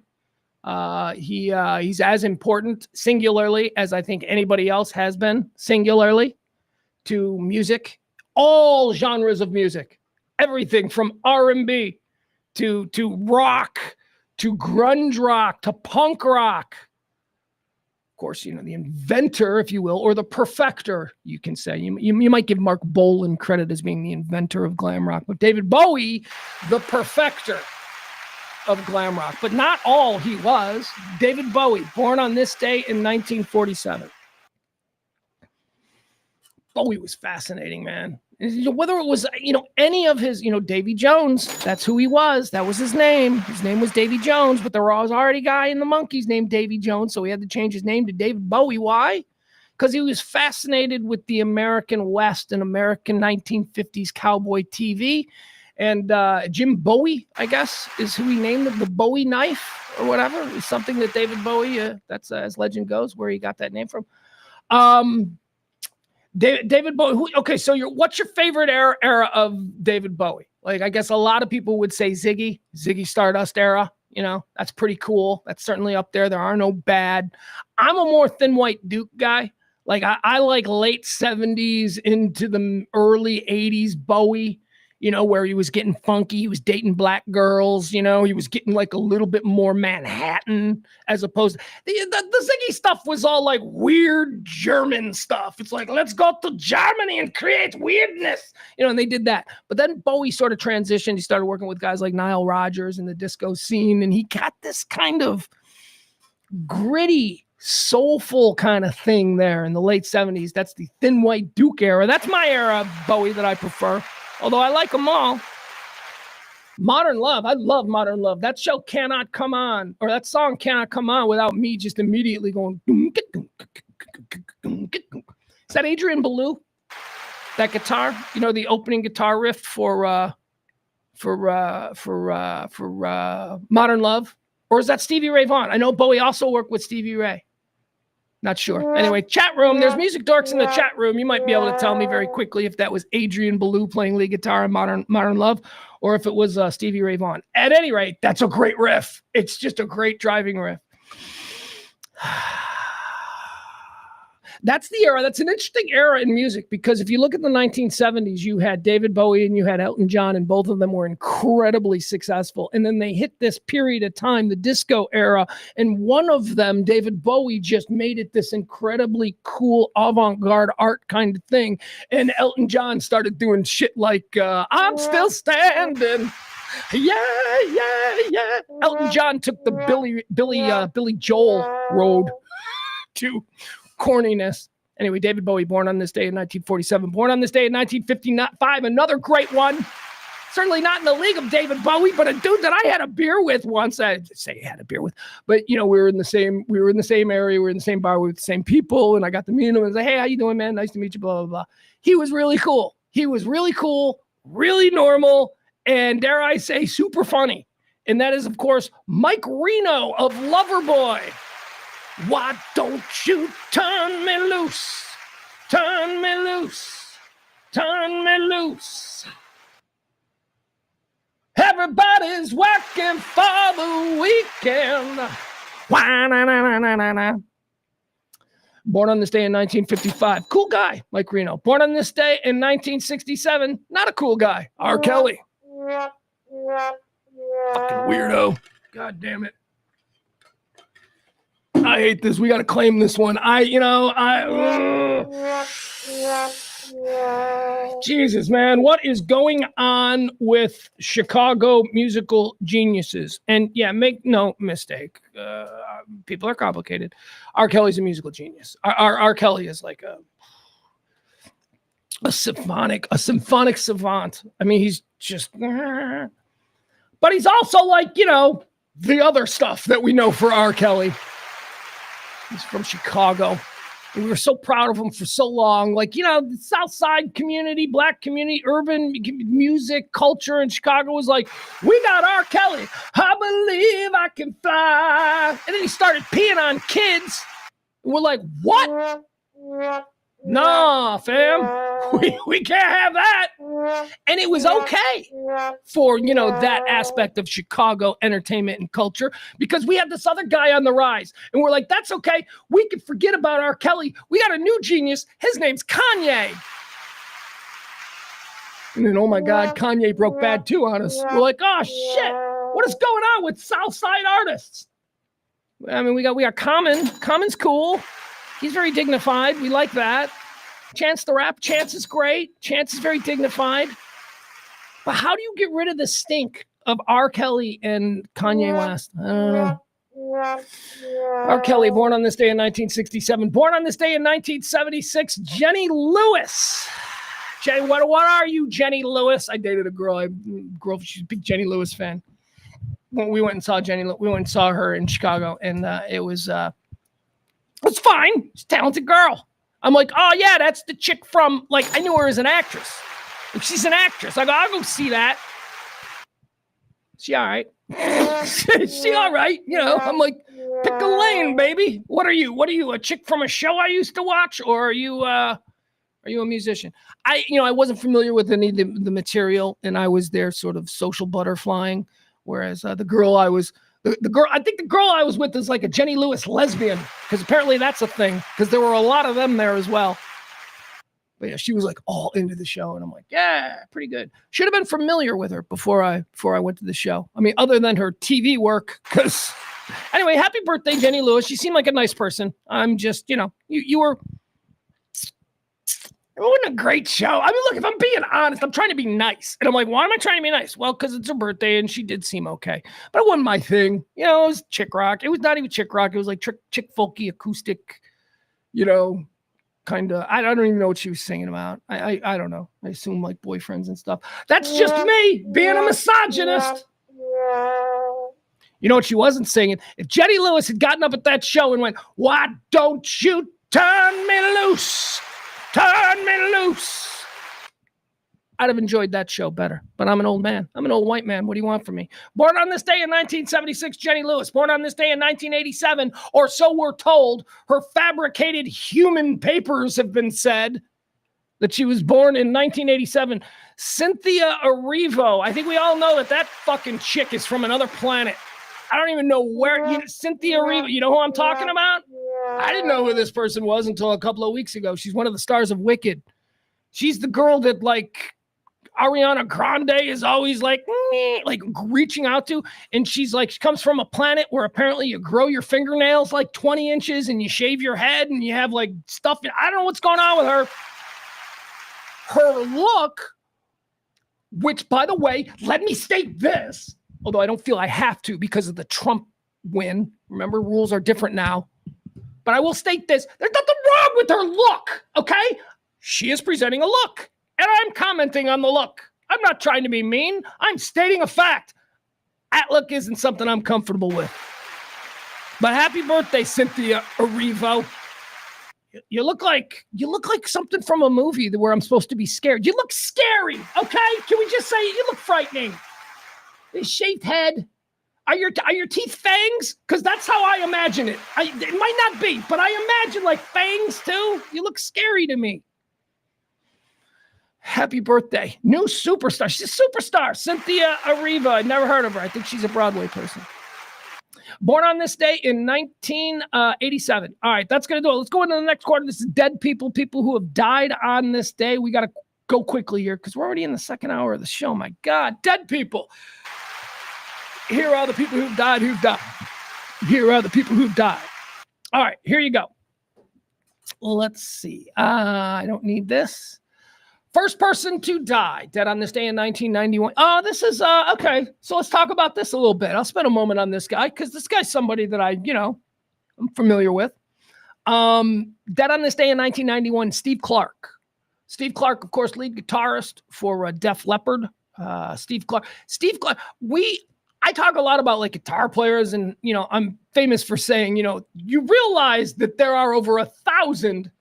He's as important singularly as I think anybody else has been singularly to music, all genres of music, everything from R&B to rock, to grunge rock, to punk rock. Of course, you know, the inventor, if you will, or the perfecter, you can say. You might give Mark Bolan credit as being the inventor of glam rock, but David Bowie, the perfecter of glam rock, but not all he was. David Bowie, born on this day in 1947. Bowie was fascinating, man. Whether it was, you know, any of his, you know, Davy Jones, that's who he was. That was his name. His name was Davy Jones, but there was already a guy in the Monkees named Davy Jones, so he had to change his name to David Bowie. Why? Because he was fascinated with the American West and American 1950s cowboy TV. And Jim Bowie, I guess, is who he named the Bowie knife or whatever. It's something that David Bowie, that's as legend goes, where he got that name from. David Bowie. Okay, so what's your favorite era of David Bowie? Like, I guess a lot of people would say Ziggy Stardust era. You know, that's pretty cool. That's certainly up there. There are no bad. I'm a more Thin White Duke guy. Like, I like late 70s into the early 80s Bowie. You know, where he was getting funky, he was dating black girls, you know, he was getting like a little bit more Manhattan as opposed to the Ziggy stuff was all like weird German stuff. It's like, let's go to Germany and create weirdness, you know, and they did that. But then Bowie sort of transitioned. He started working with guys like Nile Rodgers in the disco scene, and he got this kind of gritty, soulful kind of thing there in the late 70s. That's the Thin White Duke era. That's my era of Bowie that I prefer. Although I like them all. Modern Love. I love Modern Love. That show cannot come on, or that song cannot come on without me just immediately going. Is that Adrian Belew? That guitar? You know, the opening guitar riff for Modern Love. Or is that Stevie Ray Vaughan? I know Bowie also worked with Stevie Ray. Not sure. Anyway, chat room. There's music dorks in the chat room. You might be able to tell me very quickly if that was Adrian Belew playing lead guitar in Modern Love, or if it was Stevie Ray Vaughan. At any rate, that's a great riff. It's just a great driving riff. That's the era. That's an interesting era in music, because if you look at the 1970s, you had David Bowie and you had Elton John, and both of them were incredibly successful. And then they hit this period of time, the disco era, and one of them, David Bowie, just made it this incredibly cool avant-garde art kind of thing. And Elton John started doing shit like I'm Still Standing. Yeah. Elton John took the Billy Joel road to corniness. Anyway, David Bowie, born on this day in 1947, born on this day in 1955, another great one. Certainly not in the league of David Bowie, but a dude that I had a beer with once. I say I had a beer with, but we were in the same area, we were in the same bar with the same people, and I got to meet him and say, hey, how you doing, man? Nice to meet you, blah, blah, blah. He was really cool. Really normal, and dare I say, super funny. And that is, of course, Mike Reno of Loverboy. Why don't you turn me loose? Turn me loose. Turn me loose. Everybody's working for the weekend. Born on this day in 1955. Cool guy, Mike Reno. Born on this day in 1967. Not a cool guy. R. Kelly. Fucking weirdo. God damn it. I hate this. We got to claim this one. Jesus, man, what is going on with Chicago musical geniuses? And yeah, make no mistake, people are complicated. R. Kelly's a musical genius. R. Kelly is like a symphonic savant. I mean, he's just, but he's also like, the other stuff that we know for R. Kelly. He's from Chicago. And we were so proud of him for so long. Like, the South Side community, black community, urban music culture in Chicago was like, we got R. Kelly. I believe I can fly. And then he started peeing on kids. And we're like, what? Nah, fam. We can't have that. And it was okay for, that aspect of Chicago entertainment and culture, because we had this other guy on the rise. And we're like, that's okay. We can forget about R. Kelly. We got a new genius. His name's Kanye. And then, oh my God, Kanye broke bad too on us. We're like, oh shit, what is going on with South Side artists? I mean, we got Common. Common's cool. He's very dignified. We like that. Chance the Rap. Chance is great. Chance is very dignified. But how do you get rid of the stink of R. Kelly and Kanye West? R. Kelly, born on this day in 1967. Born on this day in 1976. Jenny Lewis. Jenny, what are you, Jenny Lewis? I dated a girl. She's a big Jenny Lewis fan. When we went and saw we went and saw her in Chicago, and it was fine. She's a talented girl. I'm like, oh yeah, that's the chick from, like, I knew her as an actress. Like, she's an actress. I go, I'll go see that. She all right. She all right. I'm like, pick a lane, baby. What are you, a chick from a show I used to watch, or are you a musician? I wasn't familiar with any of the material, and I was there sort of social butterflying, whereas the girl I was with is like a Jenny Lewis lesbian, because apparently that's a thing, because there were a lot of them there as well. But yeah, she was like all into the show, and I'm like, yeah, pretty good. Should have been familiar with her before I went to the show. I mean, other than her TV work, because anyway, happy birthday, Jenny Lewis. She seemed like a nice person. I'm just, you were. It wasn't a great show. I mean, look, if I'm being honest, I'm trying to be nice. And I'm like, why am I trying to be nice? Well, because it's her birthday and she did seem okay. But it wasn't my thing. It was chick rock. It was not even chick rock. It was like chick folky acoustic, kind of. I don't even know what she was singing about. I don't know. I assume like boyfriends and stuff. That's just me being a misogynist. You know what she wasn't singing? If Jenny Lewis had gotten up at that show and went, why don't you turn me loose? Turn me loose. I'd have enjoyed that show better, but I'm an old man. I'm an old white man. What do you want from me? Born on this day in 1976, Jenny Lewis. Born on this day in 1987, or so we're told. Her fabricated human papers have been said that she was born in 1987. Cynthia Erivo. I think we all know that fucking chick is from another planet. I don't even know where. Cynthia Erivo. You know who I'm talking about? I didn't know who this person was until a couple of weeks ago. She's one of the stars of Wicked. She's the girl that, like, Ariana Grande is always like reaching out to. And she's like, she comes from a planet where apparently you grow your fingernails like 20 inches and you shave your head and you have like stuff. I don't know what's going on with her. Her look, which, by the way, let me state this, although I don't feel I have to because of the Trump win. Remember, rules are different now. But I will state this. There's nothing wrong with her look, okay? She is presenting a look, and I'm commenting on the look. I'm not trying to be mean. I'm stating a fact. That look isn't something I'm comfortable with. But happy birthday, Cynthia Erivo. You look like something from a movie where I'm supposed to be scared. You look scary, okay? Can we just say you look frightening? A shaved head. Are your teeth fangs? Because that's how I imagine it. It might not be, but I imagine like fangs too. You look scary to me. Happy birthday. New superstar. She's a superstar. Cynthia Erivo. I've never heard of her. I think she's a Broadway person. Born on this day in 1987. All right, that's going to do it. Let's go into the next quarter. This is dead people who have died on this day. We got to go quickly here because we're already in the second hour of the show. My God, dead people. Here are the people who've died. Here are the people who've died. All right, here you go. Let's see. I don't need this. First person to die, dead on this day in 1991. This is, okay. So let's talk about this a little bit. I'll spend a moment on this guy because this guy's somebody that I'm familiar with. Dead on this day in 1991, Steve Clark. Steve Clark, of course, lead guitarist for Def Leppard. Steve Clark. I talk a lot about like guitar players, and I'm famous for saying, you realize that there are over 1,000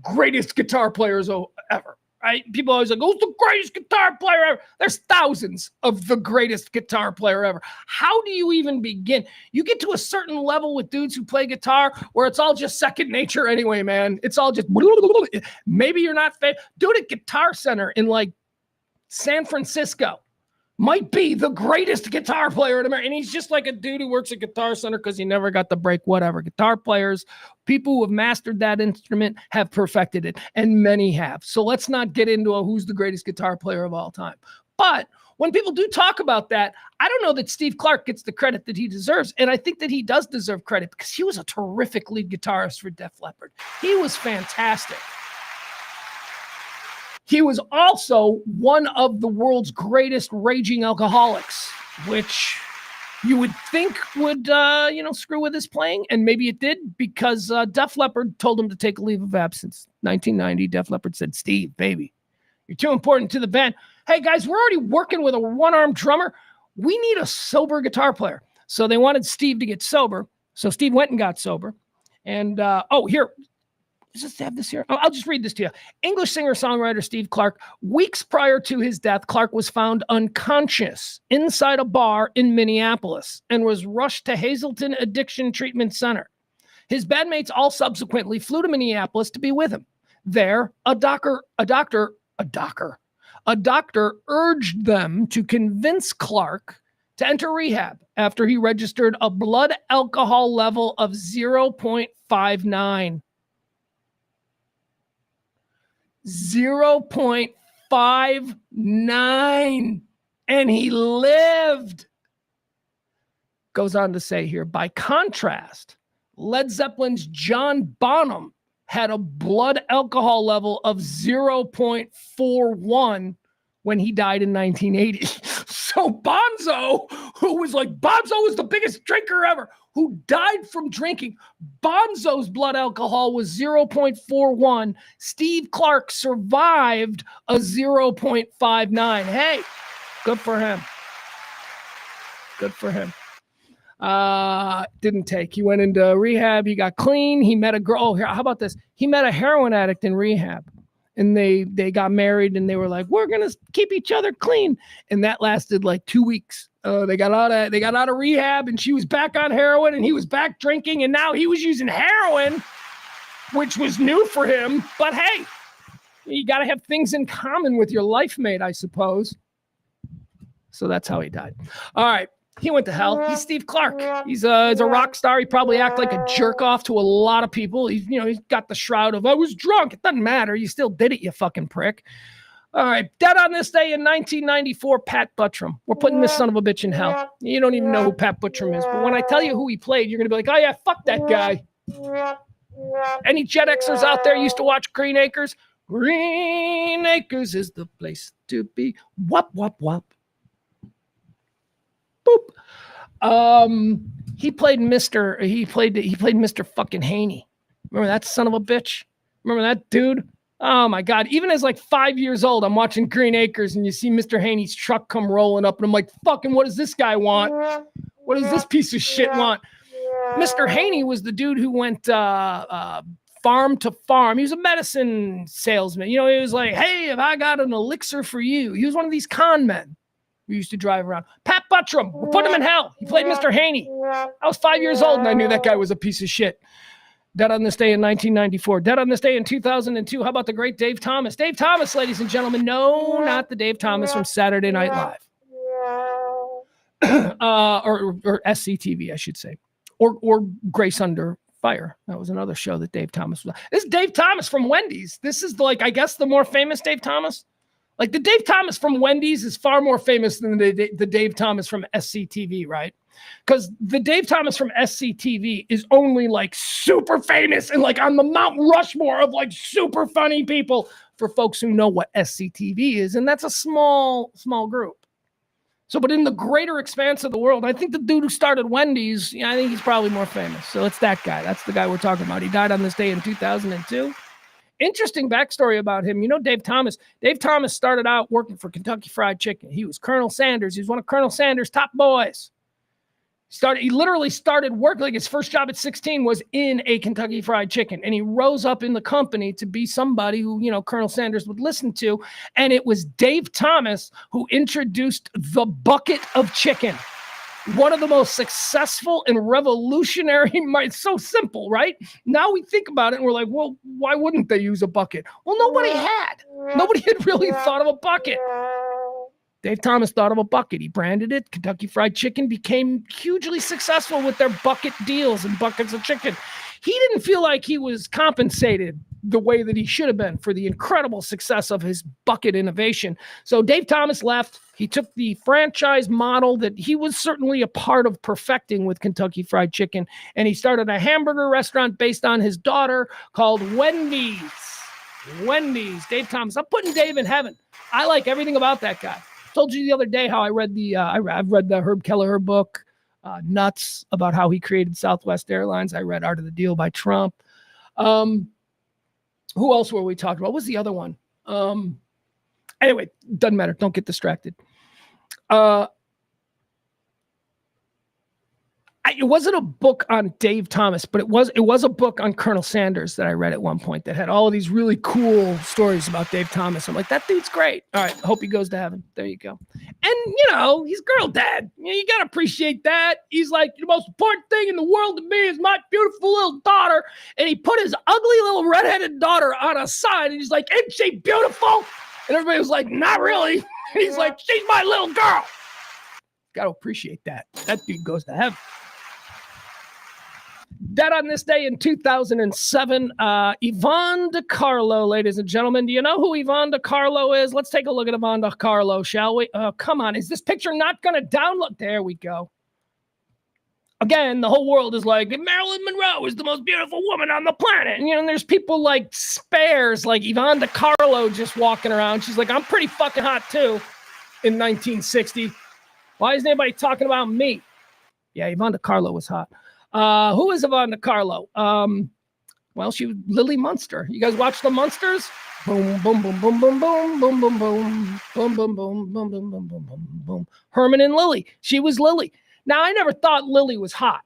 greatest guitar players ever, right? People always like, who's the greatest guitar player ever? There's thousands of the greatest guitar player ever. How do you even begin? You get to a certain level with dudes who play guitar where it's all just second nature anyway, man. It's all just, maybe you're not dude at Guitar Center in like San Francisco might be the greatest guitar player in America. And he's just like a dude who works at Guitar Center because he never got the break, whatever. Guitar players, people who have mastered that instrument have perfected it, and many have. So let's not get into who's the greatest guitar player of all time. But when people do talk about that, I don't know that Steve Clark gets the credit that he deserves. And I think that he does deserve credit because he was a terrific lead guitarist for Def Leppard. He was fantastic. He was also one of the world's greatest raging alcoholics, which you would think would, screw with his playing. And maybe it did because Def Leppard told him to take a leave of absence. 1990, Def Leppard said, Steve, baby, you're too important to the band. Hey, guys, we're already working with a one-armed drummer. We need a sober guitar player. So they wanted Steve to get sober. So Steve went and got sober. And, here. Does this have this here? I'll just read this to you. English singer-songwriter Steve Clark. Weeks prior to his death, Clark was found unconscious inside a bar in Minneapolis and was rushed to Hazleton Addiction Treatment Center. His bandmates all subsequently flew to Minneapolis to be with him. There, a doctor urged them to convince Clark to enter rehab after he registered a blood alcohol level of 0.59. 0.59, and he lived. Goes on to say here, by contrast, Led Zeppelin's John Bonham had a blood alcohol level of 0.41 when he died in 1980. So Bonzo, who was the biggest drinker ever, who died from drinking, Bonzo's blood alcohol was 0.41. Steve Clark survived a 0.59. Hey, good for him. Good for him. Didn't take. He went into rehab. He got clean. He met a girl. Oh, here, how about this? He met a heroin addict in rehab. And they got married, and they were like, we're going to keep each other clean. And that lasted like 2 weeks. They got out of rehab, and she was back on heroin, and he was back drinking, and now he was using heroin, which was new for him. But hey, you got to have things in common with your life mate, I suppose. So that's how he died. All right. He went to hell. He's Steve Clark. He's a rock star. He probably act like a jerk off to a lot of people. He's got the shroud of, I was drunk. It doesn't matter. You still did it, you fucking prick. All right. Dead on this day in 1994, Pat Buttram. We're putting this son of a bitch in hell. You don't even know who Pat Buttram is. But when I tell you who he played, you're going to be like, oh yeah, fuck that guy. Any Gen Xers out there used to watch Green Acres? Green Acres is the place to be. Wop, wop, wop. Boop. He played Mr. fucking Haney. Remember that son of a bitch? Remember that dude? Oh my God. Even as like 5 years old, I'm watching Green Acres and you see Mr. Haney's truck come rolling up and I'm like, fucking, what does this guy want? What does this piece of shit want? Mr. Haney was the dude who went farm to farm. He was a medicine salesman. He was like, hey, have I got an elixir for you? He was one of these con men. We used to drive around. Pat Buttram, we'll put him in hell. He played Mr. Haney. I was 5 years old and I knew that guy was a piece of shit. Dead on this day in 1994. Dead on this day in 2002. How about the great Dave Thomas? Dave Thomas, ladies and gentlemen. No, not the Dave Thomas from Saturday Night Live. Or SCTV, I should say. Or Grace Under Fire. That was another show that Dave Thomas was on. This is Dave Thomas from Wendy's. This is I guess the more famous Dave Thomas. Like the Dave Thomas from Wendy's is far more famous than the Dave Thomas from SCTV, right? Because the Dave Thomas from SCTV is only like super famous and like on the Mount Rushmore of like super funny people for folks who know what SCTV is. And that's a small group. So, but in the greater expanse of the world, I think the dude who started Wendy's, I think he's probably more famous. So it's that guy. That's the guy we're talking about. He died on this day in 2002. Interesting backstory about him. Dave Thomas. Dave Thomas started out working for Kentucky Fried Chicken. He was Colonel Sanders. He was one of Colonel Sanders' top boys. He literally started work, like his first job at 16 was in a Kentucky Fried Chicken. And he rose up in the company to be somebody who, Colonel Sanders would listen to. And it was Dave Thomas who introduced the bucket of chicken. One of the most successful and revolutionary, it's so simple, right? Now we think about it and we're like, well, why wouldn't they use a bucket? Well, nobody had really thought of a bucket. Dave Thomas thought of a bucket. He branded it. Kentucky Fried Chicken became hugely successful with their bucket deals and buckets of chicken. He didn't feel like he was compensated the way that he should have been for the incredible success of his bucket innovation. So Dave Thomas left. He took the franchise model that he was certainly a part of perfecting with Kentucky Fried Chicken, and he started a hamburger restaurant based on his daughter called Wendy's. Wendy's. Dave Thomas. I'm putting Dave in heaven. I like everything about that guy. Told you the other day how I read I've read the Herb Kelleher book, Nuts, about how he created Southwest Airlines. I read Art of the Deal by Trump. Who else were we talking about? What was the other one? Anyway, doesn't matter. Don't get distracted. It wasn't a book on Dave Thomas, but it was a book on Colonel Sanders that I read at one point that had all of these really cool stories about Dave Thomas. I'm like, that dude's great. All right, hope he goes to heaven. There you go. And, he's girl dad. You got to appreciate that. He's like, the most important thing in the world to me is my beautiful little daughter. And he put his ugly little redheaded daughter on a sign, and he's like, isn't she beautiful? And everybody was like, not really. And he's like, she's my little girl. Got to appreciate that. That dude goes to heaven. Dead on this day in 2007, Yvonne DiCarlo, ladies and gentlemen. Do you know who Yvonne DiCarlo is? Let's take a look at Yvonne DiCarlo, shall we? Come on. Is this picture not going to download? There we go. Again, the whole world is like, Marilyn Monroe is the most beautiful woman on the planet. And, there's people like spares, like Yvonne DiCarlo just walking around. She's like, I'm pretty fucking hot, too, in 1960. Why isn't anybody talking about me? Yeah, Yvonne DiCarlo was hot. Who is Yvonne DiCarlo? Well, she was Lily Munster. You guys watch the Munsters? Boom, boom, boom, boom, boom, boom, boom, boom, boom, boom, boom, boom, boom, boom, boom, boom, boom, boom. Herman and Lily. She was Lily. Now, I never thought Lily was hot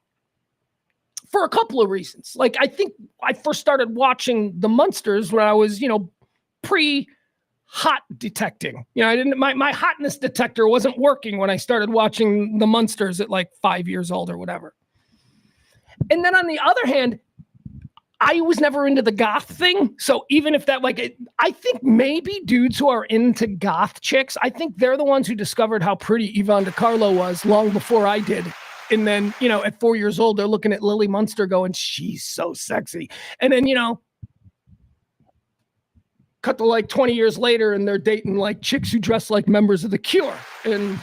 for a couple of reasons. Like, I think I first started watching the Munsters when I was, hot detecting. You know, I didn't, my hotness detector wasn't working when I started watching the Munsters at like 5 years old or whatever. And then on the other hand, I was never into the goth thing. So even if that, like, I think maybe dudes who are into goth chicks, I think they're the ones who discovered how pretty Yvonne DiCarlo was long before I did. And then, you know, at 4 years old, they're looking at Lily Munster going, she's so sexy. And then, you know, cut to like 20 years later and they're dating like chicks who dress like members of The Cure. And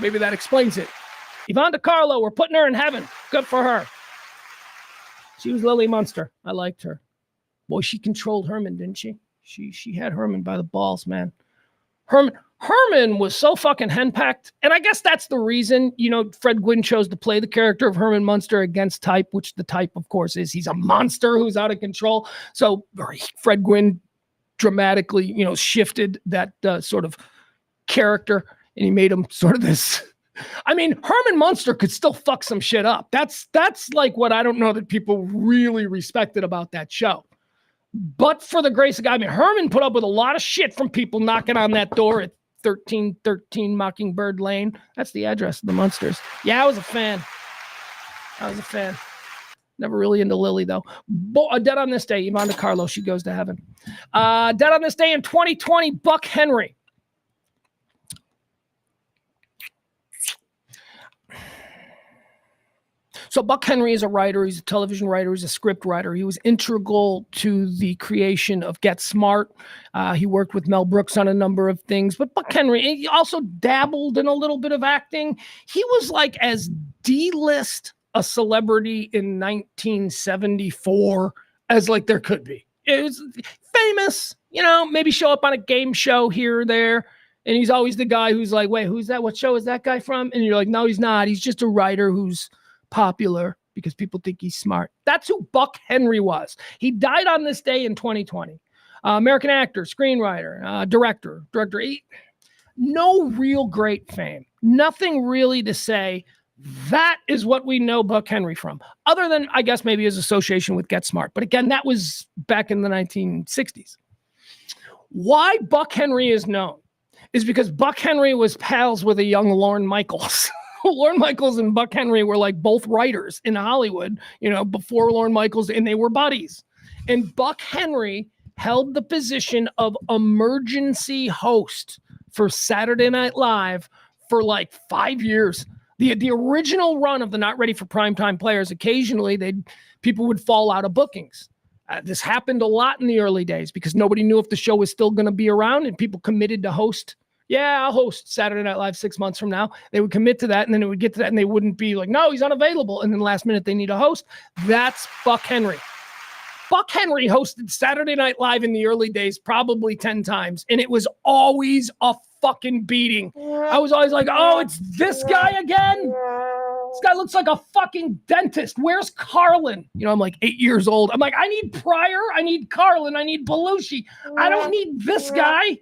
maybe that explains it. Yvonne DiCarlo, we're putting her in heaven. Good for her. She was Lily Munster. I liked her. Boy, she controlled Herman, didn't she? She had Herman by the balls, man. Herman was so fucking henpecked. And I guess that's the reason, you know, Fred Gwynne chose to play the character of Herman Munster against type, which the type, of course, is he's a monster who's out of control. So Fred Gwynne dramatically, you know, shifted that sort of character, and he made him sort of this. I mean, Herman Munster could still fuck some shit up. That's like what I don't know that people really respected about that show. But for the grace of God, I mean, Herman put up with a lot of shit from people knocking on that door at 1313 Mockingbird Lane. That's the address of the Munsters. Yeah, I was a fan. Never really into Lily, though. Dead on this day, Yvonne DiCarlo, she goes to heaven. Dead on this day in 2020, Buck Henry. So Buck Henry is a writer. He's a television writer. He's a script writer. He was integral to the creation of Get Smart. He worked with Mel Brooks on a number of things. But Buck Henry, he also dabbled in a little bit of acting. He was like as D-list a celebrity in 1974 as like there could be. It was famous, you know, maybe show up on a game show here or there. And he's always the guy who's like, wait, who's that? What show is that guy from? And you're like, no, he's not. He's just a writer who's popular because people think he's smart. That's who Buck Henry was. He died on this day in 2020. American actor, screenwriter, director. No real great fame. Nothing really to say. That is what we know Buck Henry from, other than, I guess, maybe his association with Get Smart. But again, that was back in the 1960s. Why Buck Henry is known is because Buck Henry was pals with a young Lorne Michaels. Lorne Michaels and Buck Henry were like both writers in Hollywood, you know, before Lorne Michaels, and they were buddies. And Buck Henry held the position of emergency host for Saturday Night Live for like 5 years. The original run of the Not Ready for Primetime Players, occasionally people would fall out of bookings. This happened a lot in the early days because nobody knew if the show was still going to be around, and people committed to host. Yeah, I'll host Saturday Night Live 6 months from now. They would commit to that, and then it would get to that, and they wouldn't be like, no, he's unavailable. And then last minute, they need a host. That's Buck Henry. Buck Henry hosted Saturday Night Live in the early days, probably 10 times, and it was always a fucking beating. I was always like, oh, it's this guy again? This guy looks like a fucking dentist. Where's Carlin? You know, I'm like 8 years old. I'm like, I need Pryor, I need Carlin, I need Belushi. I don't need this guy.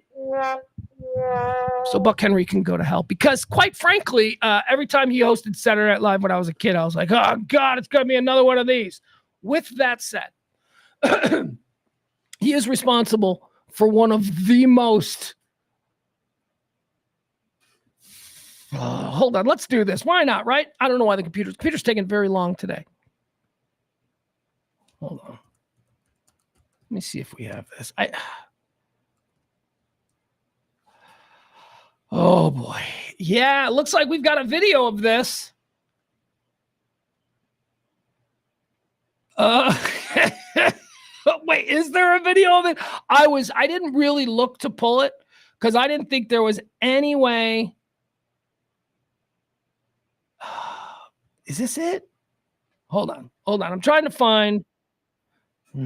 So Buck Henry can go to hell because, quite frankly, every time he hosted Saturday Night Live when I was a kid, I was like, oh, God, it's going to be another one of these. With that said, he is responsible for one of the most... hold on, let's do this. Why not, right? I don't know why the computer's taking very long today. Hold on. Let me see if we have this. Oh, boy. Yeah, it looks like we've got a video of this. Wait, is there a video of it? I didn't really look to pull it because I didn't think there was any way. Is this it? Hold on. I'm trying to find. All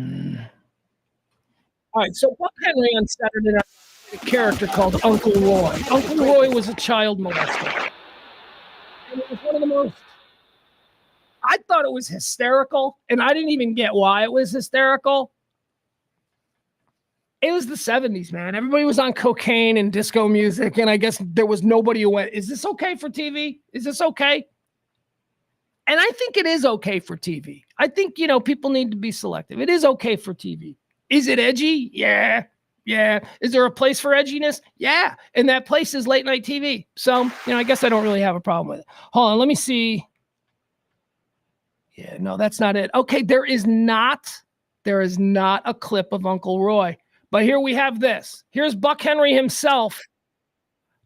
right, so Buck Henry on Saturday Night had a character called Uncle Roy. Uncle Roy was a child molester. And it was one of the most... I thought it was hysterical, and I didn't even get why it was hysterical. It was the 70s, man. Everybody was on cocaine and disco music, and I guess there was nobody who went, is this okay for TV? Is this okay? And I think it is okay for TV. I think, you know, people need to be selective. It is okay for TV. Is it edgy? Yeah. Yeah. Is there a place for edginess? Yeah. And that place is late night TV. So, I guess I don't really have a problem with it. Hold on. Let me see. Yeah, no, that's not it. Okay. There is not a clip of Uncle Roy, but here we have this. Here's Buck Henry himself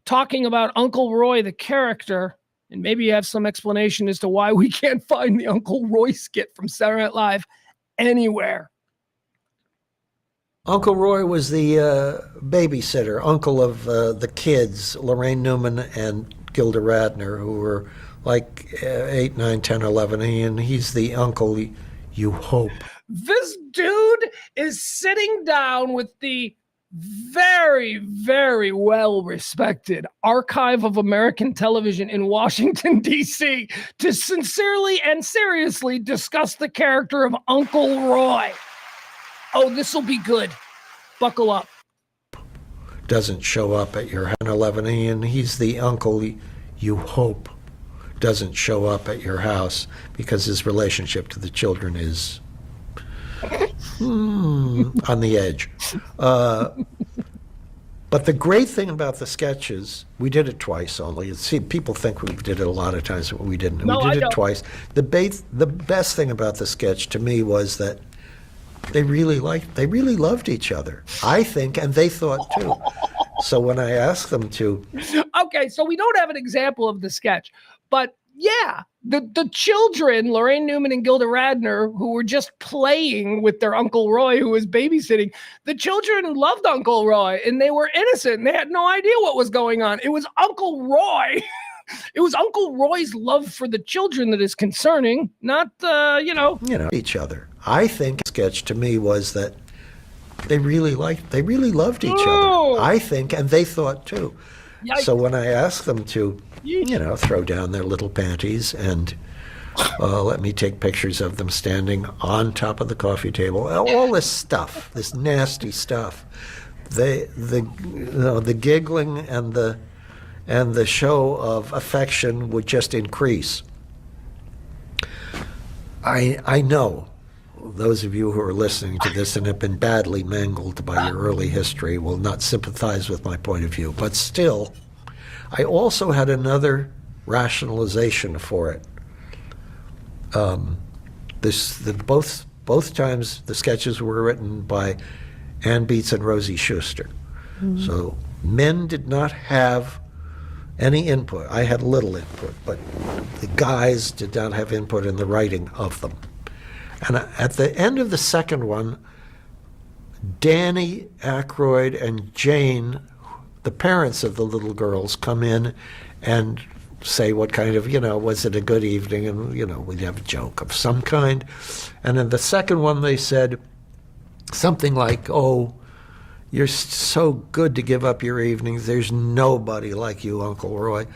talking about Uncle Roy, the character. And maybe you have some explanation as to why we can't find the Uncle Roy skit from Saturday Night Live anywhere. Uncle Roy was the babysitter, uncle of the kids, Lorraine Newman and Gilda Radner, who were like 8, 9, 10, 11, and he's the uncle you hope. This dude is sitting down with the very, very well-respected Archive of American Television in Washington, D.C. to sincerely and seriously discuss the character of Uncle Roy. Oh, this will be good. Buckle up. Doesn't show up at your 11, and he's the uncle you hope doesn't show up at your house because his relationship to the children is on the edge. But the great thing about the sketches, we did it twice only. See, people think we did it a lot of times, but we didn't. No, we did it twice. The best thing about the sketch to me was that they really loved each other, I think, and they thought too. So when I asked them to... Okay, so we don't have an example of the sketch, but yeah, the children, Lorraine Newman and Gilda Radner, who were just playing with their Uncle Roy, who was babysitting, the children loved Uncle Roy, and they were innocent, and they had no idea what was going on. It was Uncle Roy. It was Uncle Roy's love for the children that is concerning, not, each other. I think the sketch to me was that they really loved each other, I think, and they thought too. Yikes. So when I asked them to, throw down their little panties and let me take pictures of them standing on top of the coffee table, all this stuff, this nasty stuff, the giggling and the show of affection would just increase. I know those of you who are listening to this and have been badly mangled by your early history will not sympathize with my point of view, but still, I also had another rationalization for it. Both times the sketches were written by Ann Beatts and Rosie Schuster. Mm-hmm. So men did not have any input. I had little input, but the guys did not have input in the writing of them. And at the end of the second one, Danny Aykroyd and Jane, the parents of the little girls, come in and say what kind of, was it a good evening? And, we'd have a joke of some kind. And in the second one, they said something like, "Oh, you're so good to give up your evenings. There's nobody like you, Uncle Roy."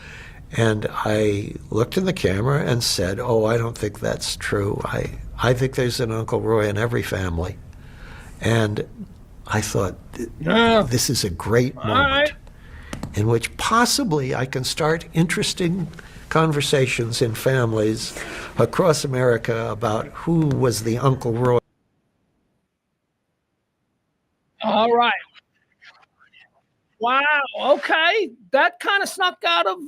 And I looked in the camera and said, "Oh, I don't think that's true. I think there's an Uncle Roy in every family." And I thought, this is a great moment in which possibly I can start interesting conversations in families across America about who was the Uncle Roy. All right. Wow. Okay. That kind of snuck out of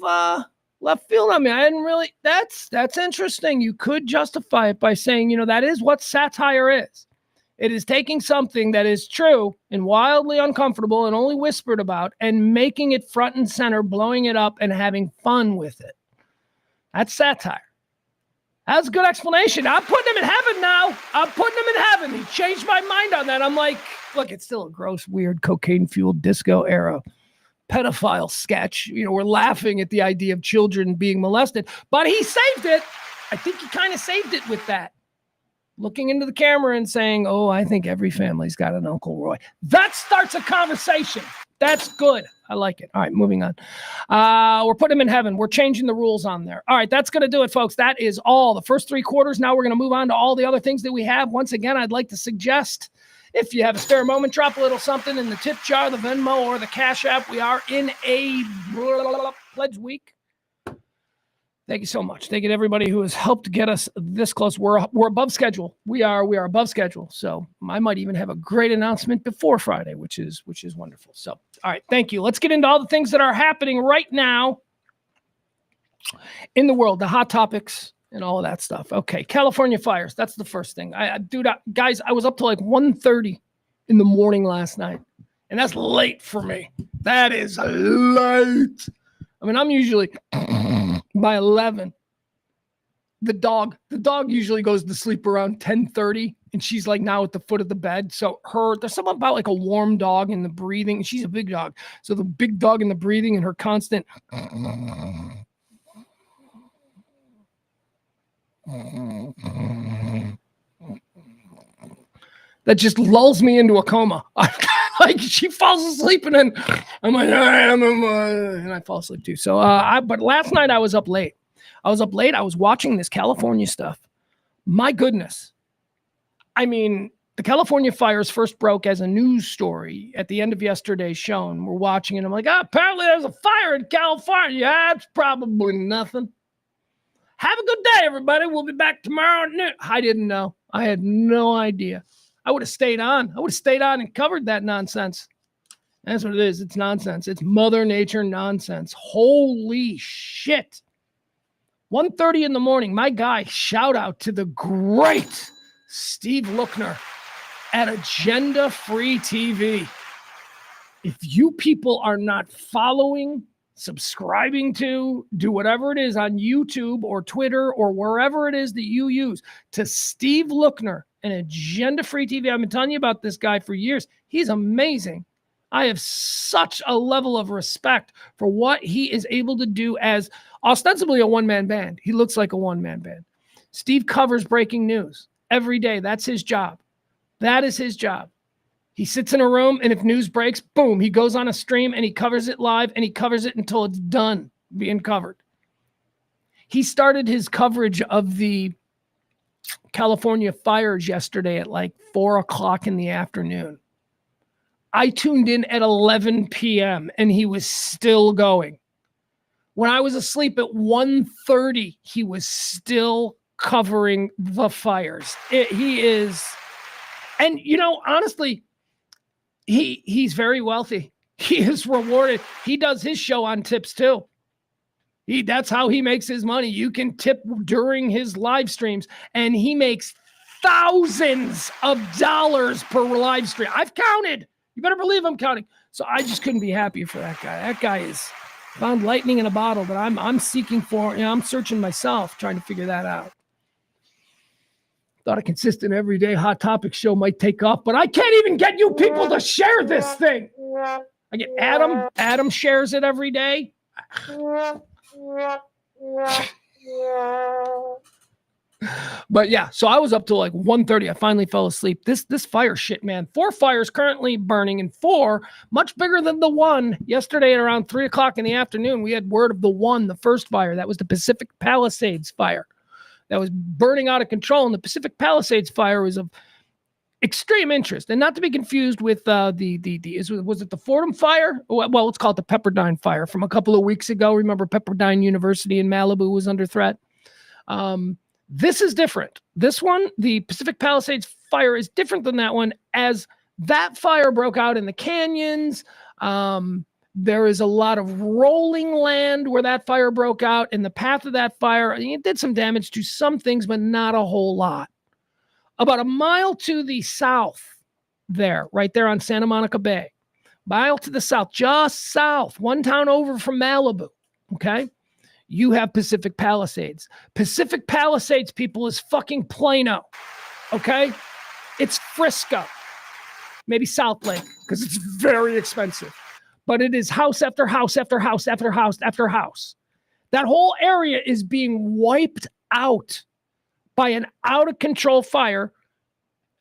left field. I mean, I didn't really, that's interesting. You could justify it by saying, that is what satire is. It is taking something that is true and wildly uncomfortable and only whispered about and making it front and center, blowing it up and having fun with it. That's satire. That's a good explanation. I'm putting him in heaven now. I'm putting him in heaven. He changed my mind on that. I'm like, look, it's still a gross, weird, cocaine-fueled disco era pedophile sketch. We're laughing at the idea of children being molested, but he saved it. I think he kind of saved it with that. Looking into the camera and saying, "Oh, I think every family's got an Uncle Roy." That starts a conversation. That's good. I like it. All right, moving on. We're putting him in heaven. We're changing the rules on there. All right, that's going to do it, folks. That is all. The first three quarters. Now we're going to move on to all the other things that we have. Once again, I'd like to suggest, if you have a spare moment, drop a little something in the tip jar, the Venmo, or the Cash App. We are in a pledge week. Thank you so much. Thank you to everybody who has helped get us this close. We're above schedule. We are above schedule. So I might even have a great announcement before Friday, which is wonderful. So, all right, thank you. Let's get into all the things that are happening right now in the world, the hot topics and all of that stuff. Okay, California fires. That's the first thing. Guys, I was up to like 1:30 in the morning last night, and that's late for me. That is late. I mean, I'm usually by 11. The dog usually goes to sleep around 10:30, and she's like now at the foot of the bed. So there's something about like a warm dog and the breathing. She's a big dog. So the big dog and the breathing and her constant that just lulls me into a coma. Like she falls asleep and then I'm like, and I fall asleep too. So, but last night I was up late. I was watching this California stuff. My goodness. I mean, the California fires first broke as a news story at the end of yesterday's show. And we're watching it. I'm like, apparently there's a fire in California. Yeah, it's probably nothing. Have a good day, everybody. We'll be back tomorrow at noon. I didn't know. I had no idea. I would have stayed on. And covered that nonsense. That's what it is. It's nonsense. It's Mother Nature nonsense. Holy shit. 1:30 in the morning. My guy, shout out to the great Steve Lookner at Agenda Free TV. If you people are not following, subscribing to, do whatever it is on YouTube or Twitter or wherever it is that you use, to Steve Lookner and Agenda Free TV. I've been telling you about this guy for years. He's amazing. I have such a level of respect for what he is able to do as ostensibly a one-man band. He looks like a one-man band. Steve covers breaking news every day. That's his job. That is his job. He sits in a room, and if news breaks, boom, he goes on a stream, and he covers it live, and he covers it until it's done being covered. He started his coverage of the California fires yesterday at like 4:00 in the afternoon. I tuned in at 11 p.m. and he was still going. When I was asleep at 1:30, he was still covering the fires. He is, and you know, honestly, he's very wealthy. He is rewarded. He does his show on tips too. That's how he makes his money. You can tip during his live streams, and he makes thousands of dollars per live stream. I've counted. You better believe I'm counting. So I just couldn't be happier for that guy. That guy is found lightning in a bottle that I'm seeking for. You know, I'm searching myself, trying to figure that out. Thought a consistent everyday hot topic show might take off, but I can't even get you people to share this thing. I get Adam. Adam shares it every day. But yeah, so I was up till like 1:30. I finally fell asleep. This fire shit, man. 4 fires currently burning, and 4 much bigger than the one yesterday at around 3:00 in the afternoon. We had word of the first fire. That was the Pacific Palisades fire that was burning out of control. And the Pacific Palisades fire was of extreme interest, and not to be confused with was it the Fordham fire? Well, let's call it the Pepperdine fire from a couple of weeks ago. Remember, Pepperdine University in Malibu was under threat. This is different. This one, the Pacific Palisades fire, is different than that one, as that fire broke out in the canyons. There is a lot of rolling land where that fire broke out, and the path of that fire, it did some damage to some things, but not a whole lot. About a mile to the south there, right there on Santa Monica Bay, mile to the south, just south, one town over from Malibu, okay? You have Pacific Palisades. Pacific Palisades, people, is fucking Plano, okay? It's Frisco, maybe South Lake, because it's very expensive. But it is house after house after house after house after house. That whole area is being wiped out by an out-of-control fire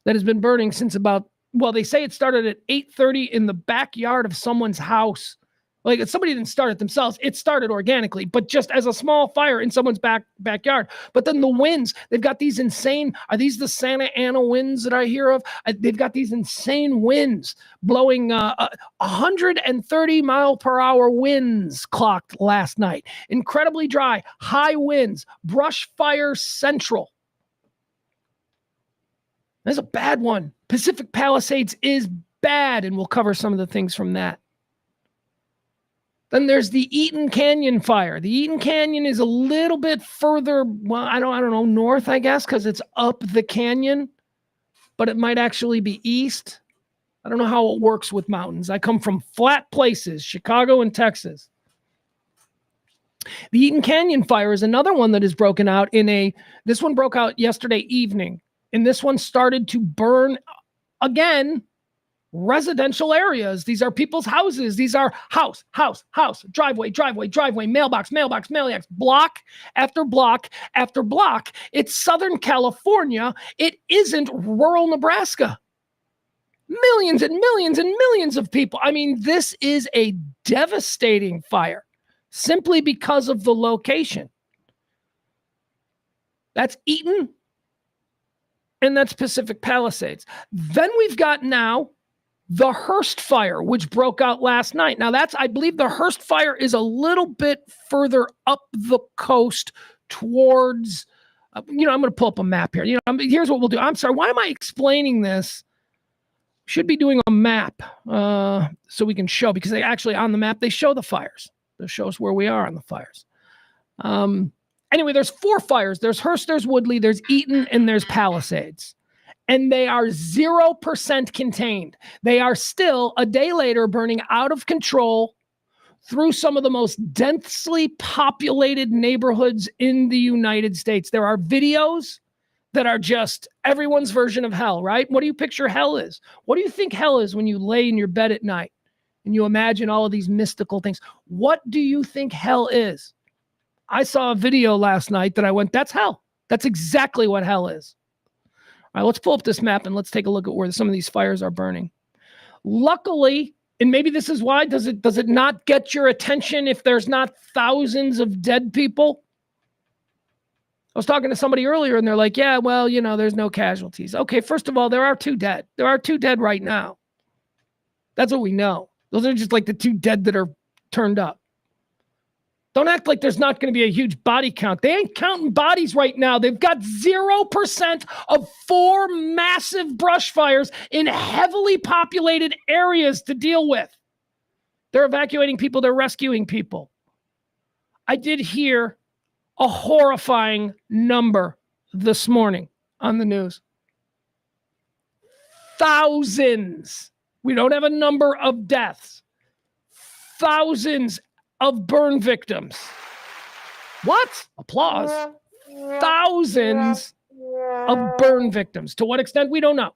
that has been burning since about, well, they say it started at 8:30 in the backyard of someone's house Like somebody didn't start it themselves. It started organically, but just as a small fire in someone's backyard. But then the winds, they've got these insane, are these the Santa Ana winds that I hear of? They've got these insane winds blowing 130 mile per hour winds clocked last night. Incredibly dry, high winds, brush fire central. That's a bad one. Pacific Palisades is bad, and we'll cover some of the things from that. Then there's the Eaton Canyon fire. The Eaton Canyon is a little bit further, well, I don't know, north, I guess, because it's up the canyon, but it might actually be east. I don't know how it works with mountains. I come from flat places, Chicago and Texas. The Eaton Canyon fire is another one that is broken out this one broke out yesterday evening, and this one started to burn again. Residential areas. These are people's houses. These are house, driveway, mailbox, block after block after block. It's Southern California. It isn't rural Nebraska. Millions and millions and millions of people. I mean, this is a devastating fire simply because of the location. That's Eaton, and that's Pacific Palisades. Then we've got now the Hearst fire, which broke out last night. Now I believe the Hearst fire is a little bit further up the coast towards, I'm going to pull up a map here. Here's what we'll do. I'm sorry. Why am I explaining this? Should be doing a map so we can show, because they actually on the map, they show the fires. It shows where we are on the fires. Anyway, there's 4 fires. There's Hearst, there's Woodley, there's Eaton, and there's Palisades. And they are 0% contained. They are still, a day later, burning out of control through some of the most densely populated neighborhoods in the United States. There are videos that are just everyone's version of hell, right? What do you picture hell is? What do you think hell is when you lay in your bed at night and you imagine all of these mystical things? What do you think hell is? I saw a video last night that I went, that's hell. That's exactly what hell is. All right, let's pull up this map and let's take a look at where some of these fires are burning. Luckily, and maybe this is why, does it not get your attention if there's not thousands of dead people? I was talking to somebody earlier and they're like, yeah, well, there's no casualties. Okay, first of all, there are 2 dead. There are 2 dead right now. That's what we know. Those are just like the 2 dead that are turned up. Don't act like there's not going to be a huge body count. They ain't counting bodies right now. They've got 0% of 4 massive brush fires in heavily populated areas to deal with. They're evacuating people. They're rescuing people. I did hear a horrifying number this morning on the news. Thousands. We don't have a number of deaths. Thousands of burn victims. What? Applause. Thousands of burn victims. To what extent? We don't know.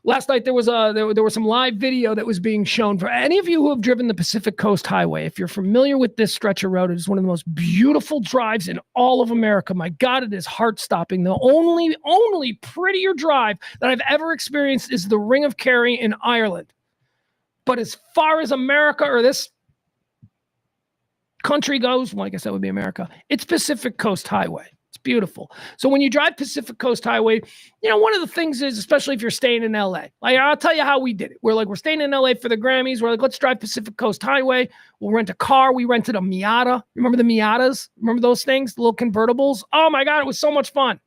Last night there was some live video that was being shown. For any of you who have driven the Pacific Coast Highway, if you're familiar with this stretch of road, it is one of the most beautiful drives in all of America. My God, it is heart-stopping. The only prettier drive that I've ever experienced is the Ring of Kerry in Ireland. But as far as America or this country goes, well, I guess that would be America, it's Pacific Coast Highway. It's beautiful. So when you drive Pacific Coast Highway, one of the things is, especially if you're staying in LA, like I'll tell you how we did it. We're staying in LA for the Grammys. We're like, let's drive Pacific Coast Highway. We'll rent a car. We rented a Miata. Remember the Miatas? Remember those things? The little convertibles? Oh my God, it was so much fun.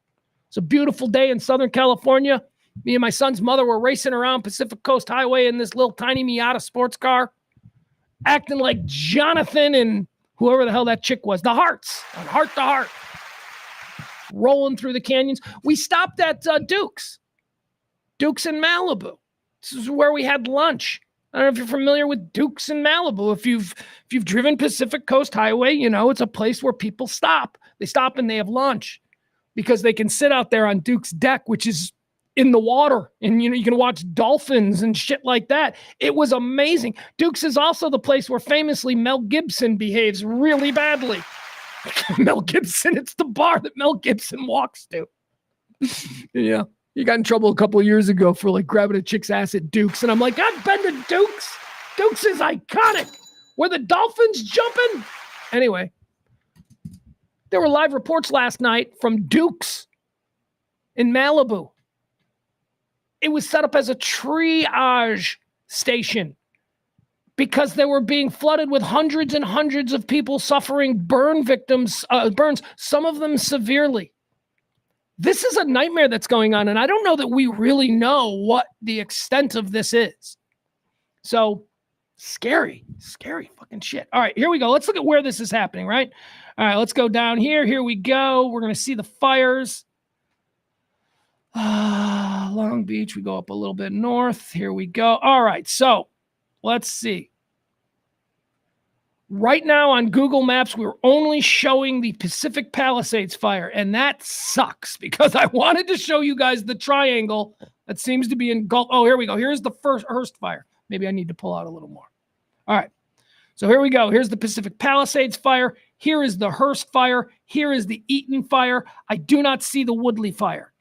It's a beautiful day in Southern California. Me and my son's mother were racing around Pacific Coast Highway in this little tiny Miata sports car, acting like Jonathan and whoever the hell that chick was, the Hearts, on Heart to Heart, rolling through the canyons. We stopped at Duke's in Malibu. This is where we had lunch. I don't know if you're familiar with Duke's in Malibu. If you've driven Pacific Coast Highway, it's a place where people stop. They stop and they have lunch because they can sit out there on Duke's deck, which is in the water, and you can watch dolphins and shit like that. It was amazing. Duke's is also the place where famously Mel Gibson behaves really badly. Mel Gibson, it's the bar that Mel Gibson walks to. Yeah, he got in trouble a couple of years ago for grabbing a chick's ass at Duke's, and I'm like, I've been to Duke's. Dukes is iconic. Were the Dolphins jumping? Anyway, there were live reports last night from Dukes in Malibu. It was set up as a triage station because they were being flooded with hundreds and hundreds of people suffering burns, some of them severely. This is a nightmare that's going on, and I don't know that we really know what the extent of this is. So, scary fucking shit. All right, here we go. Let's look at where this is happening, right? All right, let's go down here. Here we go. We're going to see the fires. Long Beach. We go up a little bit north. Here we go. All right, so let's see. Right now on Google Maps, we're only showing the Pacific Palisades fire, and that sucks because I wanted to show you guys the triangle that seems to be engulfed. Oh, here we go. Here's the first Hearst fire. Maybe I need to pull out a little more. All right. So here we go. Here's the Pacific Palisades fire. Here is the Hearst fire. Here is the Eaton fire. I do not see the Woodley fire.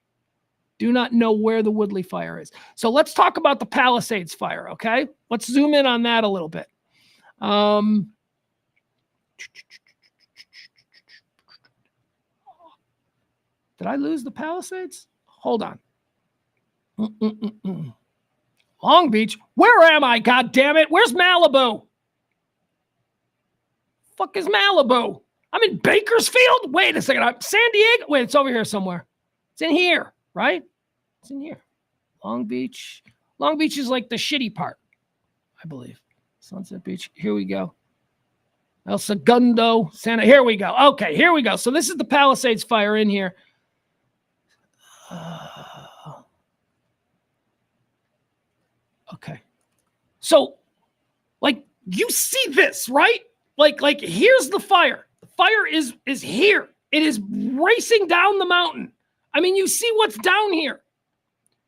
Do not know where the Woodley fire is. So let's talk about the Palisades fire, okay? Let's zoom in on that a little bit. Did I lose the Palisades? Hold on. Long Beach. Where am I? God damn it. Where's Malibu? Fuck is Malibu? I'm in Bakersfield? Wait a second. I'm San Diego? Wait, it's over here somewhere. It's in here, right? It's in here. Long Beach. Long Beach is like the shitty part, I believe. Sunset Beach. Here we go. El Segundo. Santa. Here we go. Okay, here we go. So this is the Palisades fire in here. Okay. So, like, you see this, right? Like here's the fire. The fire is here. It is racing down the mountain. I mean, you see what's down here.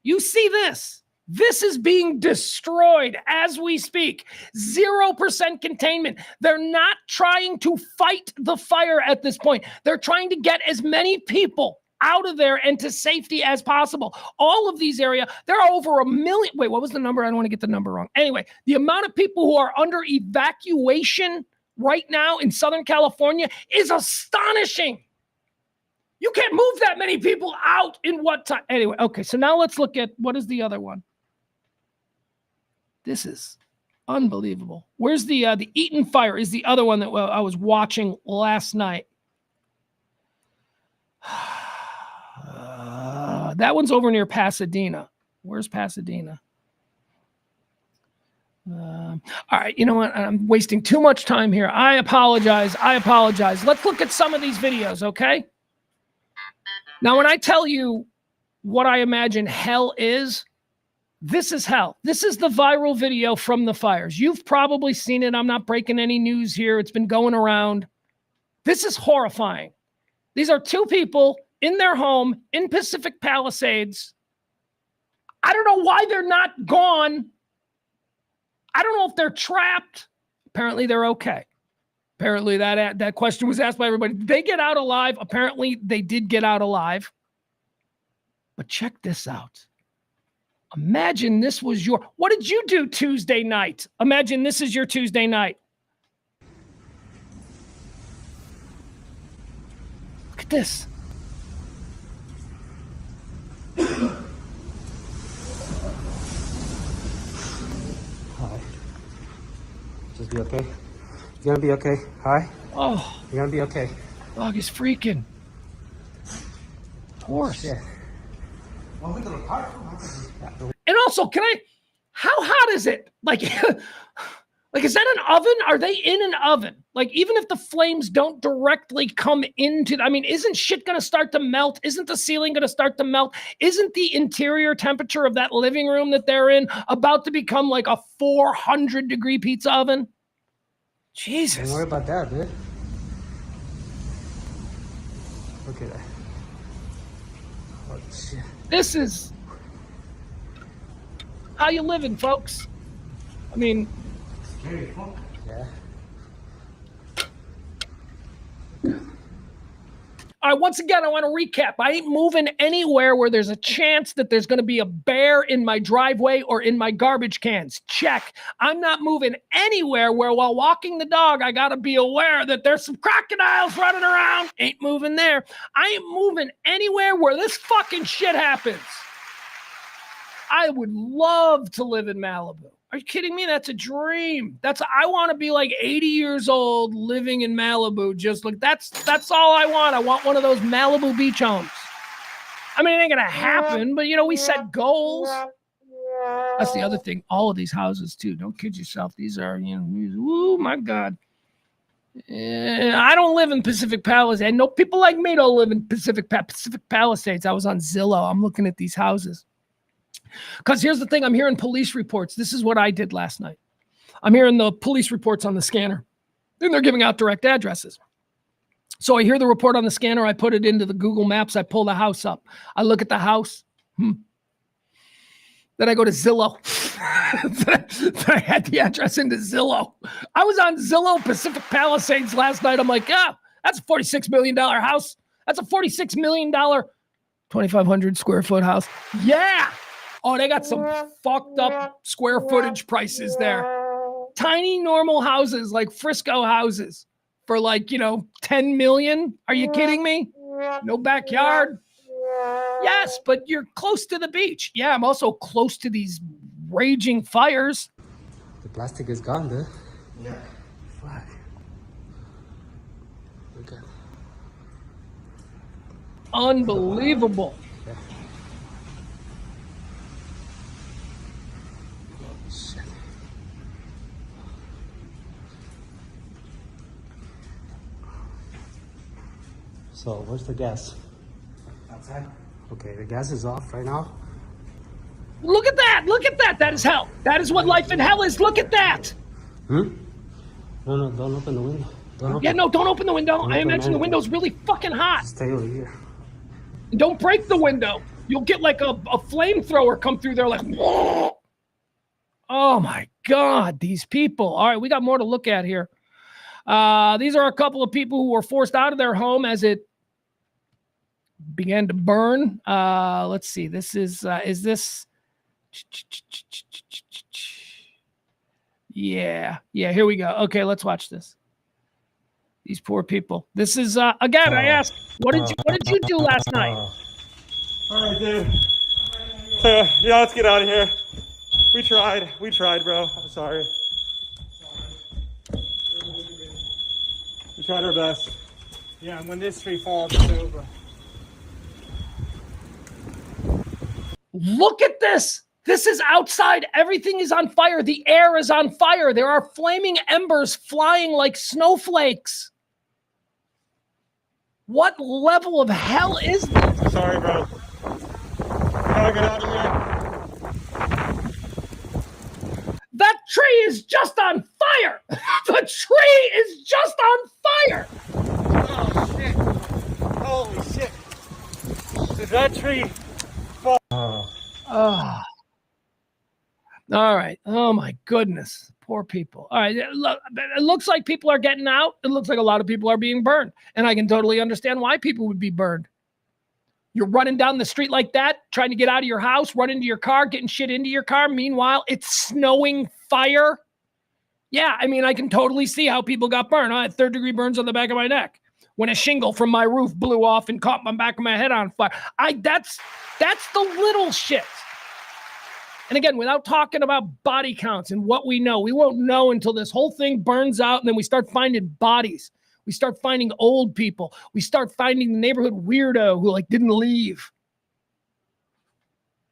You see this. This is being destroyed as we speak. 0% containment. They're not trying to fight the fire at this point. They're trying to get as many people out of there and to safety as possible. All of these areas, there are over 1 million. Wait, what was the number? I don't want to get the number wrong. Anyway, the amount of people who are under evacuation right now in Southern California is astonishing. You can't move that many people out in what time? Anyway, okay, so now let's look at what is the other one. This is unbelievable. Where's the Eaton fire is the other one that I was watching last night. That one's over near Pasadena. Where's Pasadena? All right, you know what? I'm wasting too much time here. I apologize. Let's look at some of these videos, okay? Now, when I tell you what I imagine hell is, this is hell. This is the viral video from the fires. You've probably seen it. I'm not breaking any news here. It's been going around. This is horrifying. These are two people in their home in Pacific Palisades. I don't know why they're not gone. I don't know if they're trapped. Apparently they're okay. Apparently that question was asked by everybody. Did they get out alive? Apparently they did get out alive. But check this out. Imagine this was your, what did you do Tuesday night? Imagine this is your Tuesday night. Look at this. Hi. Just be okay? You gonna be okay? Hi? Oh. You gonna be okay? Dog is freaking. Horse. Yeah. Well, we can park. And also, how hot is it? Like, like, is that an oven? Are they in an oven? Like, even if the flames don't directly come into, I mean, isn't shit going to start to melt? Isn't the ceiling going to start to melt? Isn't the interior temperature of that living room that they're in about to become like a 400-degree pizza oven? Jesus. Don't worry about that, dude. Look at that. Oh, shit. This is how you living, folks. I mean, yeah. All right, once again, I want to recap. I ain't moving anywhere where there's a chance that there's going to be a bear in my driveway or in my garbage cans. Check. I'm not moving anywhere where while walking the dog, I got to be aware that there's some crocodiles running around. Ain't moving there. I ain't moving anywhere where this fucking shit happens. I would love to live in Malibu. Are you kidding me? That's a dream. I want to be like 80 years old living in Malibu. Just like that's all I want. I want one of those Malibu beach homes. I mean, it ain't going to happen, but we set goals. That's the other thing. All of these houses too. Don't kid yourself. These are, oh my God. I don't live in Pacific Palisades. No, people like me don't live in Pacific Palisades. I was on Zillow. I'm looking at these houses. Because here's the thing, I'm hearing police reports. This is what I did last night. I'm hearing the police reports on the scanner. Then they're giving out direct addresses. So I hear the report on the scanner. I put it into the Google Maps. I pull the house up. I look at the house. Then I go to Zillow. Then I had the address into Zillow. I was on Zillow Pacific Palisades last night. I'm like, yeah, that's a $46 million house. That's a $46 million, 2,500 square foot house. Yeah. Oh, they got some fucked up square footage prices there. Tiny normal houses like Frisco houses for like, 10 million. Are you kidding me? No backyard. Yes, but you're close to the beach. Yeah, I'm also close to these raging fires. The plastic is gone, dude. Yeah. Fuck. Okay. Unbelievable. Yeah. Shit. So, where's the gas? Outside. Okay, the gas is off right now. Look at that. Look at that. That is hell. That is what life in hell is. Look at that. No, don't open the window. Don't open the window. I imagine the anything. window's really fucking hot. Stay over here. Don't break the window. You'll get like a flamethrower come through there like, whoa. Oh my God, these people. All right, we got more to look at here. These are a couple of people who were forced out of their home as it began to burn. Let's see. This is this? Yeah, here we go. Okay, let's watch this. These poor people. This is again. I asked, what did you do last night? All right, dude. Yeah, let's get out of here. We tried, bro. I'm sorry. We tried our best. Yeah, and when this tree falls, it's over. Look at this. This is outside. Everything is on fire. The air is on fire. There are flaming embers flying like snowflakes. What level of hell is this? Sorry, bro. Gotta get out of here. That tree is just on fire. The tree is just on fire. Oh, shit. Holy shit. Did that tree fall? Oh. All right. Oh, my goodness. Poor people. All right. It looks like people are getting out. It looks like a lot of people are being burned. And I can totally understand why people would be burned. You're running down the street like that, trying to get out of your house, run into your car, getting shit into your car. Meanwhile, it's snowing fire. Yeah, I mean, I can totally see how people got burned. I had third-degree burns on the back of my neck when a shingle from my roof blew off and caught my back of my head on fire. That's the little shit. And again, without talking about body counts and what we know, we won't know until this whole thing burns out and then we start finding bodies. We start finding old people. We start finding the neighborhood weirdo who didn't leave.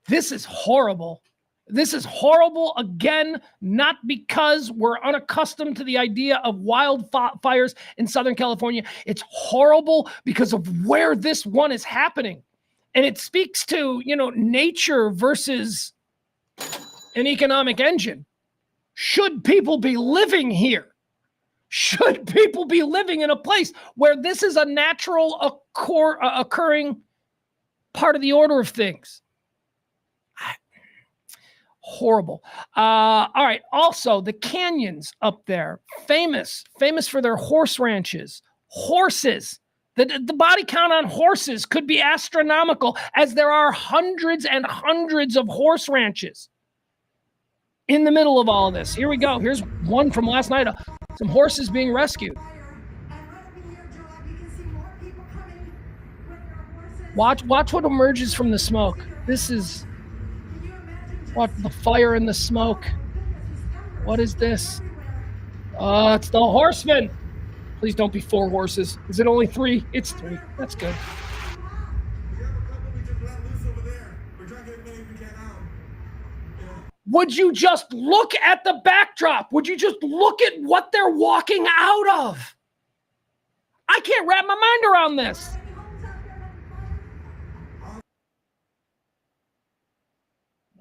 This is horrible. This is horrible, again, not because we're unaccustomed to the idea of wildfires in Southern California. It's horrible because of where this one is happening. And it speaks to, nature versus an economic engine. Should people be living here? Should people be living in a place where this is a natural occurring part of the order of things? Horrible. All right. Also, the canyons up there, famous for their horse ranches. Horses. The body count on horses could be astronomical, as there are hundreds and hundreds of horse ranches in the middle of all of this. Here we go. Here's one from last night. Some horses being rescued. Watch what emerges from the smoke. This is what the fire and the smoke. What is this? It's the horsemen. Please don't be 4 horses. Is it only 3? It's 3. That's good. Would you just look at the backdrop? Would you just look at what they're walking out of? I can't wrap my mind around this.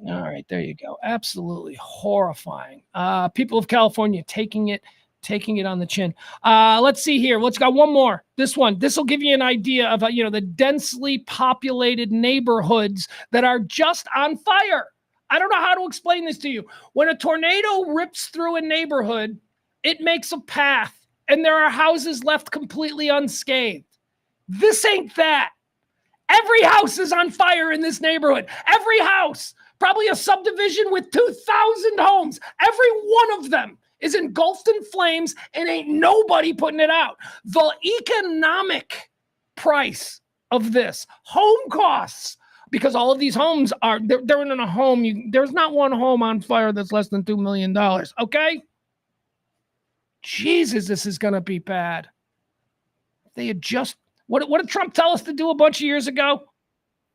All right, there you go. Absolutely horrifying. People of California taking it on the chin. Let's see here. Let's got one more. This will give you an idea of the densely populated neighborhoods that are just on fire. I don't know how to explain this to you. When a tornado rips through a neighborhood, it makes a path, and there are houses left completely unscathed. This ain't that. Every house is on fire in this neighborhood. Every house. Probably a subdivision with 2,000 homes. Every one of them is engulfed in flames, and ain't nobody putting it out. The economic price of this, home costs, because all of these homes they're in a home. There's not one home on fire that's less than $2 million. Okay? Jesus, this is going to be bad. They had just, what did Trump tell us to do a bunch of years ago?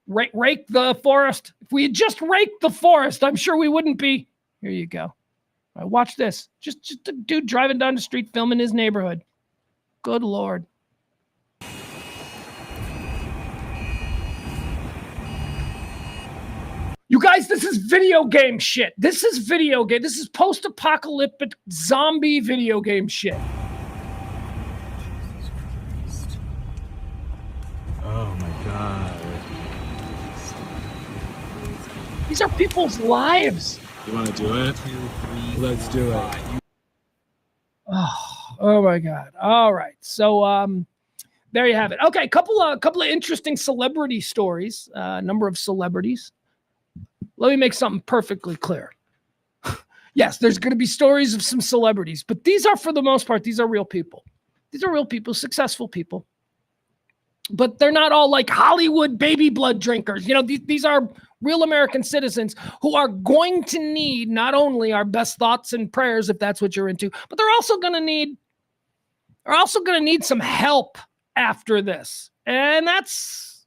Rake the forest. If we had just raked the forest, I'm sure we wouldn't be. Here you go. All right, watch this. Just a dude driving down the street filming his neighborhood. Good Lord. You guys, this is video game shit. This is post-apocalyptic zombie video game shit. Oh my God. These are people's lives. You want to do it? Let's do it. Oh my God. All right. So there you have it. Okay, couple of interesting celebrity stories. Number of celebrities. Let me make something perfectly clear. Yes, there's going to be stories of some celebrities, but these are, for the most part, these are real people. These are real people, successful people. But they're not all like Hollywood baby blood drinkers. These are real American citizens who are going to need not only our best thoughts and prayers, if that's what you're into, but they're also going to need some help after this. And that's,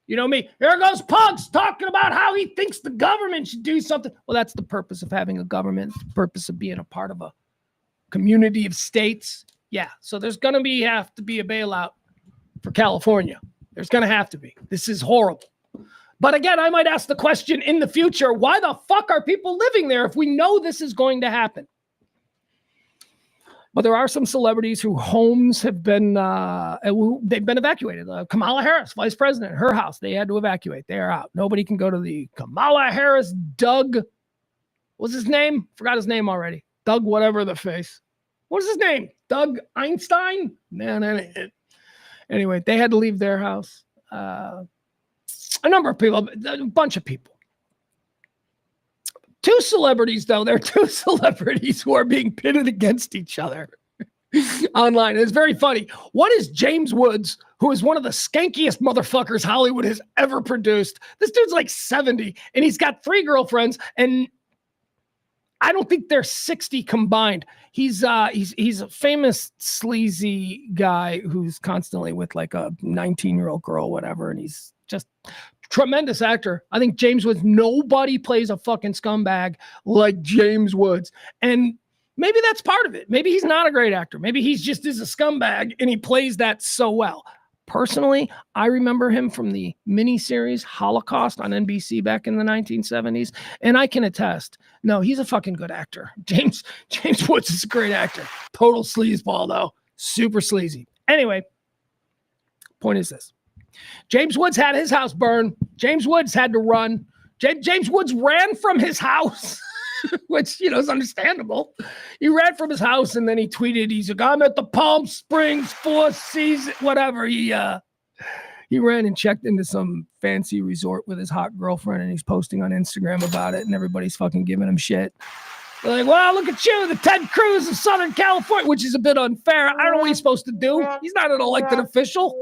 me. Here goes Pugs talking about how he thinks the government should do something. Well, that's the purpose of having a government, the purpose of being a part of a community of states. Yeah. So there's going to have to be a bailout for California. There's going to have to be. This is horrible. But again, I might ask the question in the future, why the fuck are people living there if we know this is going to happen? But there are some celebrities whose homes have been, they've been evacuated. Kamala Harris, vice president, her house, they had to evacuate. They are out. Nobody can go to the Kamala Harris, Doug, what's his name? Forgot his name already. Doug, whatever the face. What is his name? Doug Einstein? No. Anyway, they had to leave their house. A number of people, a bunch of people. 2 celebrities, though. There are 2 celebrities who are being pitted against each other online. It's very funny. One is James Woods, who is one of the skankiest motherfuckers Hollywood has ever produced. This dude's like 70, and he's got 3 girlfriends, and I don't think they're 60 combined. He's a famous sleazy guy who's constantly with like a 19-year-old girl, whatever, and he's just tremendous actor. I think James Woods, nobody plays a fucking scumbag like James Woods. And maybe that's part of it. Maybe he's not a great actor. Maybe he's just is a scumbag and he plays that so well. Personally, I remember him from the miniseries Holocaust on NBC back in the 1970s. And I can attest, no, he's a fucking good actor. James Woods is a great actor. Total sleazeball, though. Super sleazy. Anyway, point is this. James Woods had his house burned. James Woods had to run. James Woods ran from his house which, is understandable. He ran from his house and then he tweeted, he's like, I'm at the Palm Springs Four Seasons, whatever. He ran and checked into some fancy resort with his hot girlfriend and he's posting on Instagram about it and everybody's fucking giving him shit. They're like, well, look at you, the Ted Cruz of Southern California, which is a bit unfair. I don't know what he's supposed to do. He's not an elected official.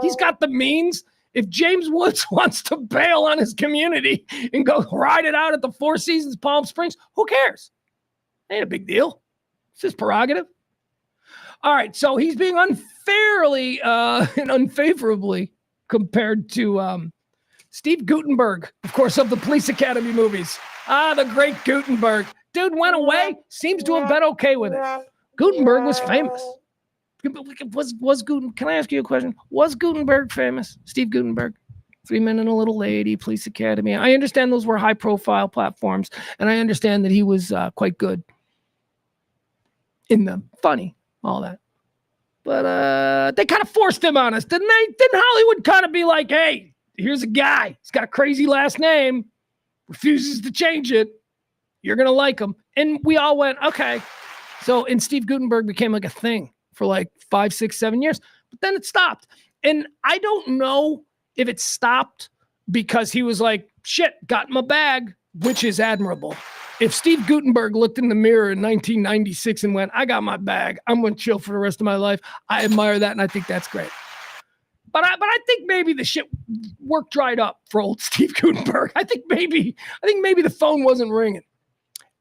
He's got the means. If James Woods wants to bail on his community and go ride it out at the Four Seasons Palm Springs, who cares? Ain't a big deal. It's his prerogative. All right, so he's being unfairly and unfavorably compared to Steve Guttenberg, of course, of the Police Academy movies. The great Guttenberg. Dude went away, seems to have been okay with it. Guttenberg was famous. Was Guten? Can I ask you a question? Was Guttenberg famous? Steve Guttenberg, 3 Men and a Little Lady, Police Academy. I understand those were high-profile platforms, and I understand that he was quite good in them, funny, all that. But they kind of forced him on us, didn't they? Didn't Hollywood kind of be like, hey, here's a guy. He's got a crazy last name, refuses to change it. You're going to like him. And we all went, okay. So, and Steve Guttenberg became like a thing for like 5, 6, 7 years. But then it stopped. And I don't know if it stopped because he was like, shit, got in my bag, which is admirable. If Steve Guttenberg looked in the mirror in 1996 and went, I got my bag, I'm going to chill for the rest of my life, I admire that, and I think that's great. But I think maybe the shit work dried up for old Steve Guttenberg. I think maybe the phone wasn't ringing.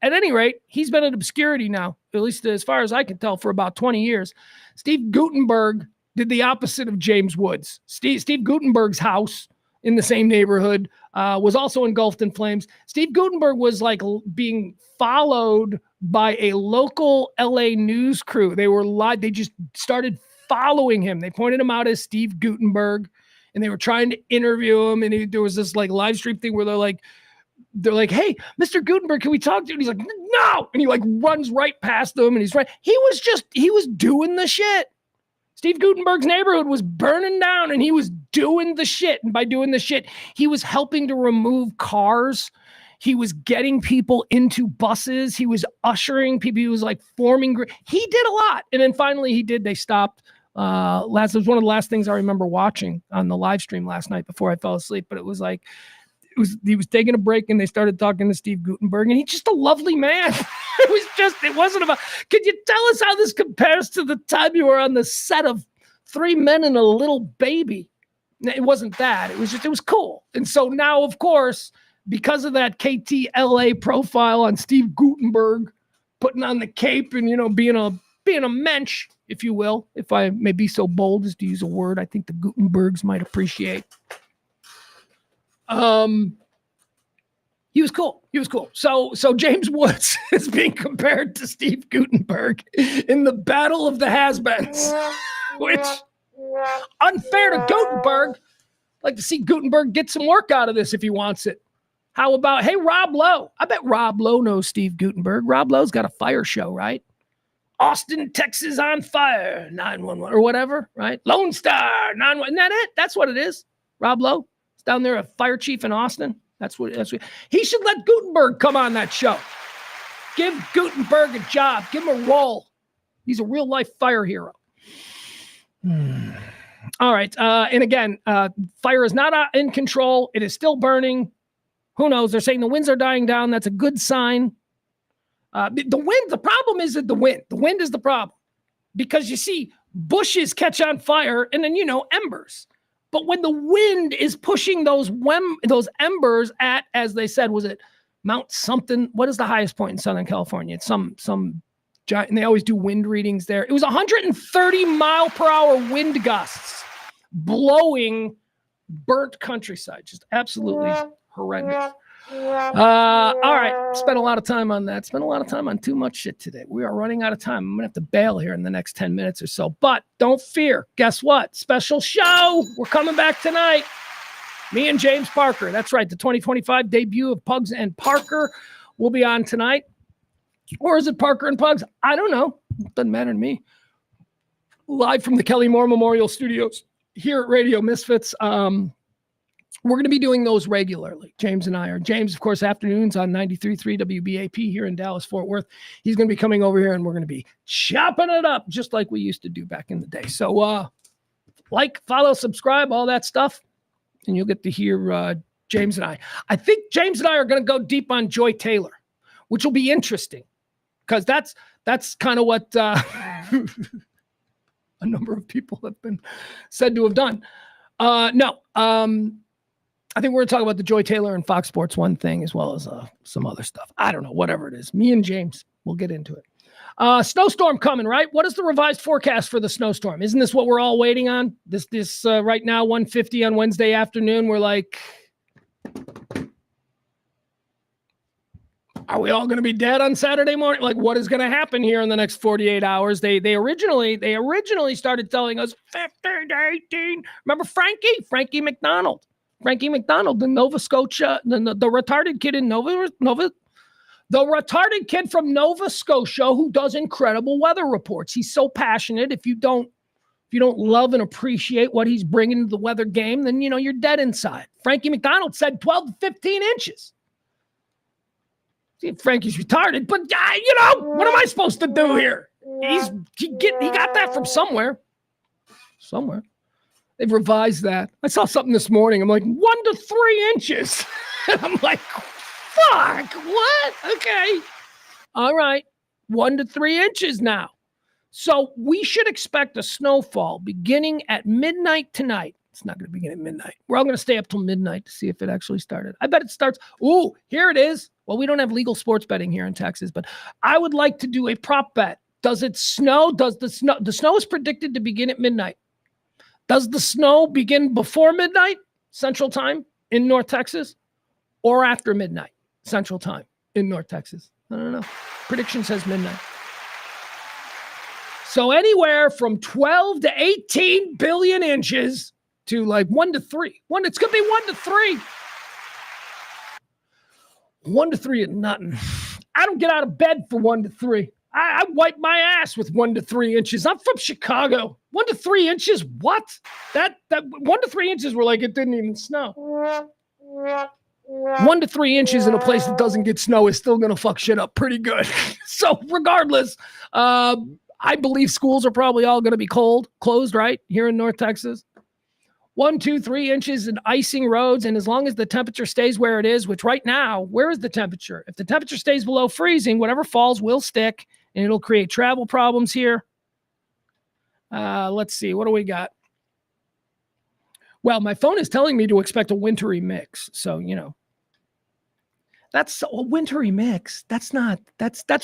At any rate, he's been in obscurity now, at least as far as I can tell, for about 20 years. Steve Guttenberg did the opposite of James Woods. Steve Guttenberg's house in the same neighborhood was also engulfed in flames. Steve Guttenberg was like being followed by a local LA news crew. They were live. They just started following him. They pointed him out as Steve Guttenberg and they were trying to interview him. And there was this like live stream thing where they're like, hey, Mr. Guttenberg, can we talk to you? And he's like, no. And he like runs right past them and he's right. He was doing the shit. Steve Guttenberg's neighborhood was burning down and he was doing the shit. And by doing the shit, he was helping to remove cars. He was getting people into buses. He was ushering people. He was like forming. He did a lot. And then finally he did. They stopped. It was one of the last things I remember watching on the live stream last night before I fell asleep. But it was like, he was taking a break and they started talking to Steve Guttenberg and he's just a lovely man. It wasn't about, could you tell us how this compares to the time you were on the set of 3 Men and a Little Baby? It wasn't that. It was cool. And so now, of course, because of that KTLA profile on Steve Guttenberg, putting on the cape and, being a mensch, if you will, if I may be so bold as to use a word I think the Guttenbergs might appreciate. He was cool. So James Woods is being compared to Steve Guttenberg in the battle of the has-beens, which unfair to Guttenberg. Like to see Guttenberg get some work out of this if he wants it. How about, hey, Rob Lowe? I bet Rob Lowe knows Steve Guttenberg. Rob Lowe's got a fire show, right? Austin, Texas on fire, 911 or whatever, right? Lone Star, 911. Isn't that it? That's what it is. Rob Lowe. Down there, a fire chief in Austin. That's what he should let Guttenberg come on that show. Give Guttenberg a job. Give him a role. He's a real life fire hero. All right. And again, fire is not in control. It is still burning. Who knows? They're saying the winds are dying down. That's a good sign. The problem is that the wind is the problem because you see bushes catch on fire and then, embers. But when the wind is pushing those embers at, as they said, was it Mount something? What is the highest point in Southern California? It's some giant, and they always do wind readings there. It was 130 mile per hour wind gusts blowing burnt countryside. Just absolutely horrendous. All right. Spent a lot of time on that. Spent a lot of time on too much shit today. We are running out of time. I'm going to have to bail here in the next 10 minutes or so. But don't fear. Guess what? Special show. We're coming back tonight. Me and James Parker. That's right. The 2025 debut of Pugs and Parker will be on tonight. Or is it Parker and Pugs? I don't know. It doesn't matter to me. Live from the Kelly Moore Memorial Studios here at Radio Misfits. We're going to be doing those regularly. James and I are. James, of course, afternoons on 93.3 WBAP here in Dallas, Fort Worth. He's going to be coming over here, and we're going to be chopping it up just like we used to do back in the day. So like, follow, subscribe, all that stuff, and you'll get to hear James and I. I think James and I are going to go deep on Joy Taylor, which will be interesting because that's kind of what a number of people have been said to have done. I think we're going to talk about the Joy Taylor and Fox Sports 1 thing as well as some other stuff. I don't know, whatever it is. Me and James, we'll get into it. Snowstorm coming, right? What is the revised forecast for the snowstorm? Isn't this what we're all waiting on? This right now, 1:50 on Wednesday afternoon. We're like, are we all going to be dead on Saturday morning? Like, what is going to happen here in the next 48 hours? They originally started telling us 15 to 18. Remember Frankie McDonald, the Nova Scotia, the retarded kid in the retarded kid from Nova Scotia who does incredible weather reports. He's so passionate. If you don't love and appreciate what he's bringing to the weather game, then you're dead inside. Frankie McDonald said 12 to 15 inches. See, Frankie's retarded, but what am I supposed to do here? He got that from somewhere. They've revised that. I saw something this morning. I'm like, 1 to 3 inches. And I'm like, fuck, what? Okay. All right. 1 to 3 inches now. So we should expect a snowfall beginning at midnight tonight. It's not going to begin at midnight. We're all going to stay up till midnight to see if it actually started. I bet it starts. Ooh, here it is. Well, we don't have legal sports betting here in Texas, but I would like to do a prop bet. Does it snow? The snow is predicted to begin at midnight. Does the snow begin before midnight Central Time in North Texas or after midnight Central Time in North Texas? I don't know. Prediction says midnight. So anywhere from 12 to 18 billion inches to like 1 to 3. It's going to be 1 to 3. 1 to 3 is nothing. I don't get out of bed for 1 to 3. I wipe my ass with 1 to 3 inches. I'm from Chicago. 1 to 3 inches? What? That 1 to 3 inches were like it didn't even snow. 1 to 3 inches in a place that doesn't get snow is still going to fuck shit up pretty good. So regardless, I believe schools are probably all going to be closed, right? Here in North Texas. 1, 2, 3 inches and icing roads. And as long as the temperature stays where it is, which right now, where is the temperature? If the temperature stays below freezing, whatever falls will stick and it'll create travel problems here. Let's see. What do we got? Well, my phone is telling me to expect a wintry mix. So, that's a wintry mix. That's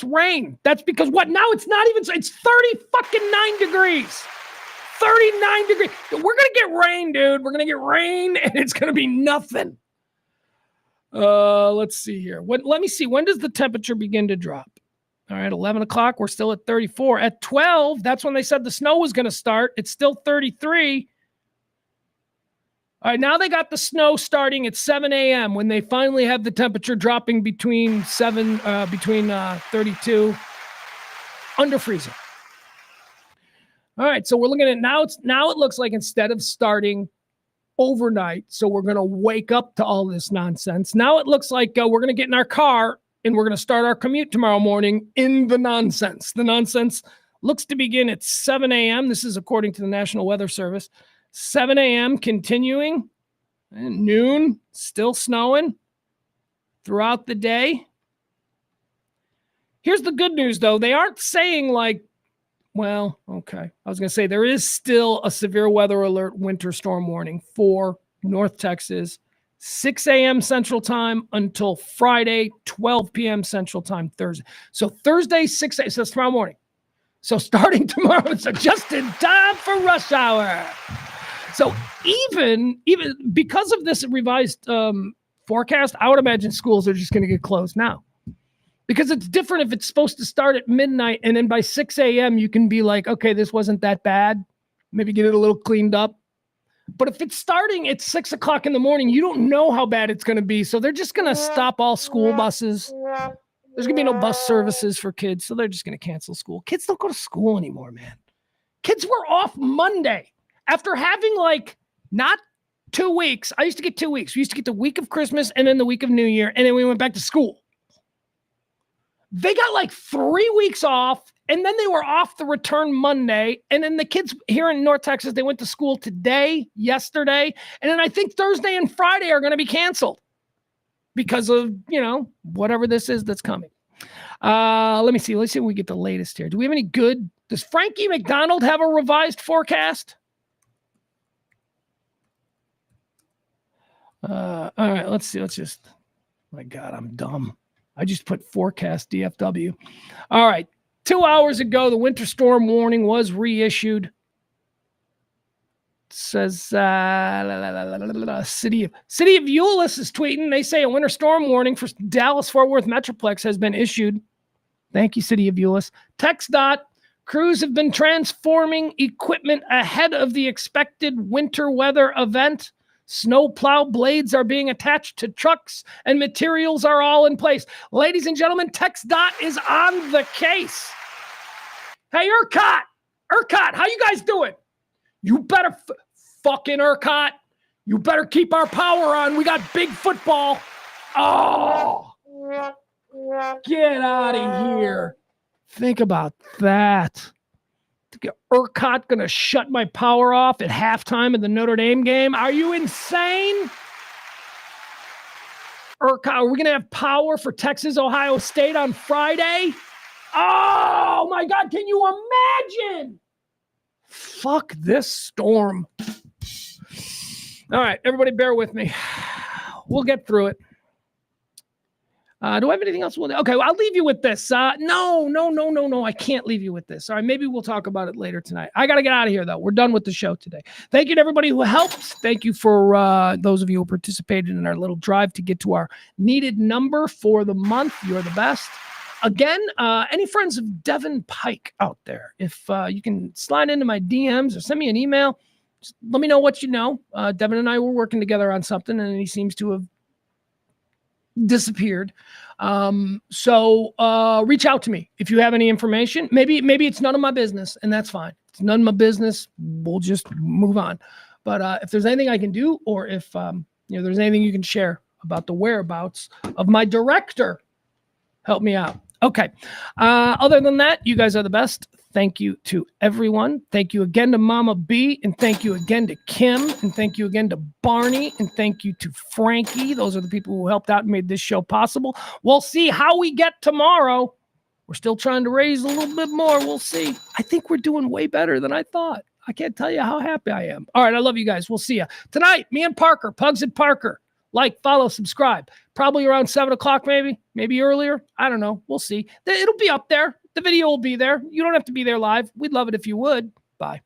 rain. That's because what? Now it's not even, it's 39 degrees. 39 degrees. We're going to get rain, dude. We're going to get rain, and it's going to be nothing. Let's see here. Let me see. When does the temperature begin to drop? All right, 11 o'clock. We're still at 34. At 12, that's when they said the snow was going to start. It's still 33. All right, now they got the snow starting at 7 a.m. when they finally have the temperature dropping between 32 under freezing. All right, so we're looking at now it looks like instead of starting overnight, so we're going to wake up to all this nonsense. Now it looks like we're going to get in our car and we're going to start our commute tomorrow morning in the nonsense. The nonsense looks to begin at 7 a.m. This is according to the National Weather Service. 7 a.m. continuing, and noon, still snowing throughout the day. Here's the good news, though. They aren't saying like, well, okay. I was going to say there is still a severe weather alert winter storm warning for North Texas, 6 a.m. Central Time until Friday, 12 p.m. Central Time Thursday. So Thursday, 6 a.m. So tomorrow morning. So starting tomorrow, it's just in time for rush hour. So even because of this revised forecast, I would imagine schools are just going to get closed now. Because it's different if it's supposed to start at midnight and then by 6 a.m. you can be like, okay, this wasn't that bad. Maybe get it a little cleaned up. But if it's starting at 6 o'clock in the morning, you don't know how bad it's going to be. So they're just going to stop all school buses. There's going to be no bus services for kids. So they're just going to cancel school. Kids don't go to school anymore, man. Kids were off Monday after having like not 2 weeks. I used to get 2 weeks. We used to get the week of Christmas and then the week of New Year, and then we went back to school. They got like 3 weeks off, and then they were off the return Monday. And then the kids here in North Texas, they went to school today, yesterday, and then I think Thursday and Friday are going to be canceled because of, whatever this is that's coming. Let me see. Let's see if we get the latest here. Do we have any good? Does Frankie McDonald have a revised forecast? All right, let's see. My God, I'm dumb. I just put forecast DFW. All right. 2 hours ago, the winter storm warning was reissued. It says City of Euless is tweeting. They say a winter storm warning for Dallas-Fort Worth Metroplex has been issued. Thank you, City of Euless. TxDOT, crews have been transforming equipment ahead of the expected winter weather event. Snow plow blades are being attached to trucks and materials are all in place. Ladies and gentlemen, TxDOT is on the case. Hey, ERCOT, how you guys doing? You better fucking ERCOT. You better keep our power on. We got big football. Oh, get out of here. Think about that. ERCOT going to shut my power off at halftime of the Notre Dame game? Are you insane? ERCOT, are we going to have power for Texas, Ohio State on Friday? Oh, my God. Can you imagine? Fuck this storm. All right, everybody bear with me. We'll get through it. Do I have anything else? Okay, well, I'll leave you with this. No. I can't leave you with this. All right, maybe we'll talk about it later tonight. I got to get out of here, though. We're done with the show today. Thank you to everybody who helped. Thank you for those of you who participated in our little drive to get to our needed number for the month. You're the best. Again, any friends of Devin Pike out there, if you can slide into my DMs or send me an email, just let me know what you know. Devin and I were working together on something, and he seems to have disappeared. So reach out to me if you have any information. Maybe it's none of my business, and that's fine. It's none of my business. We'll just move on. But if there's anything I can do, or if there's anything you can share about the whereabouts of my director, help me out. Okay. Other than that, you guys are the best. Thank you to everyone. Thank you again to Mama B, and thank you again to Kim, and thank you again to Barney, and thank you to Frankie. Those are the people who helped out and made this show possible. We'll see how we get tomorrow. We're still trying to raise a little bit more. We'll see. I think we're doing way better than I thought. I can't tell you how happy I am. All right, I love you guys. We'll see you tonight. Me and Parker, Pugs and Parker. Like, follow, subscribe. Probably around 7 o'clock, maybe earlier. I don't know. We'll see. It'll be up there. The video will be there. You don't have to be there live. We'd love it if you would. Bye.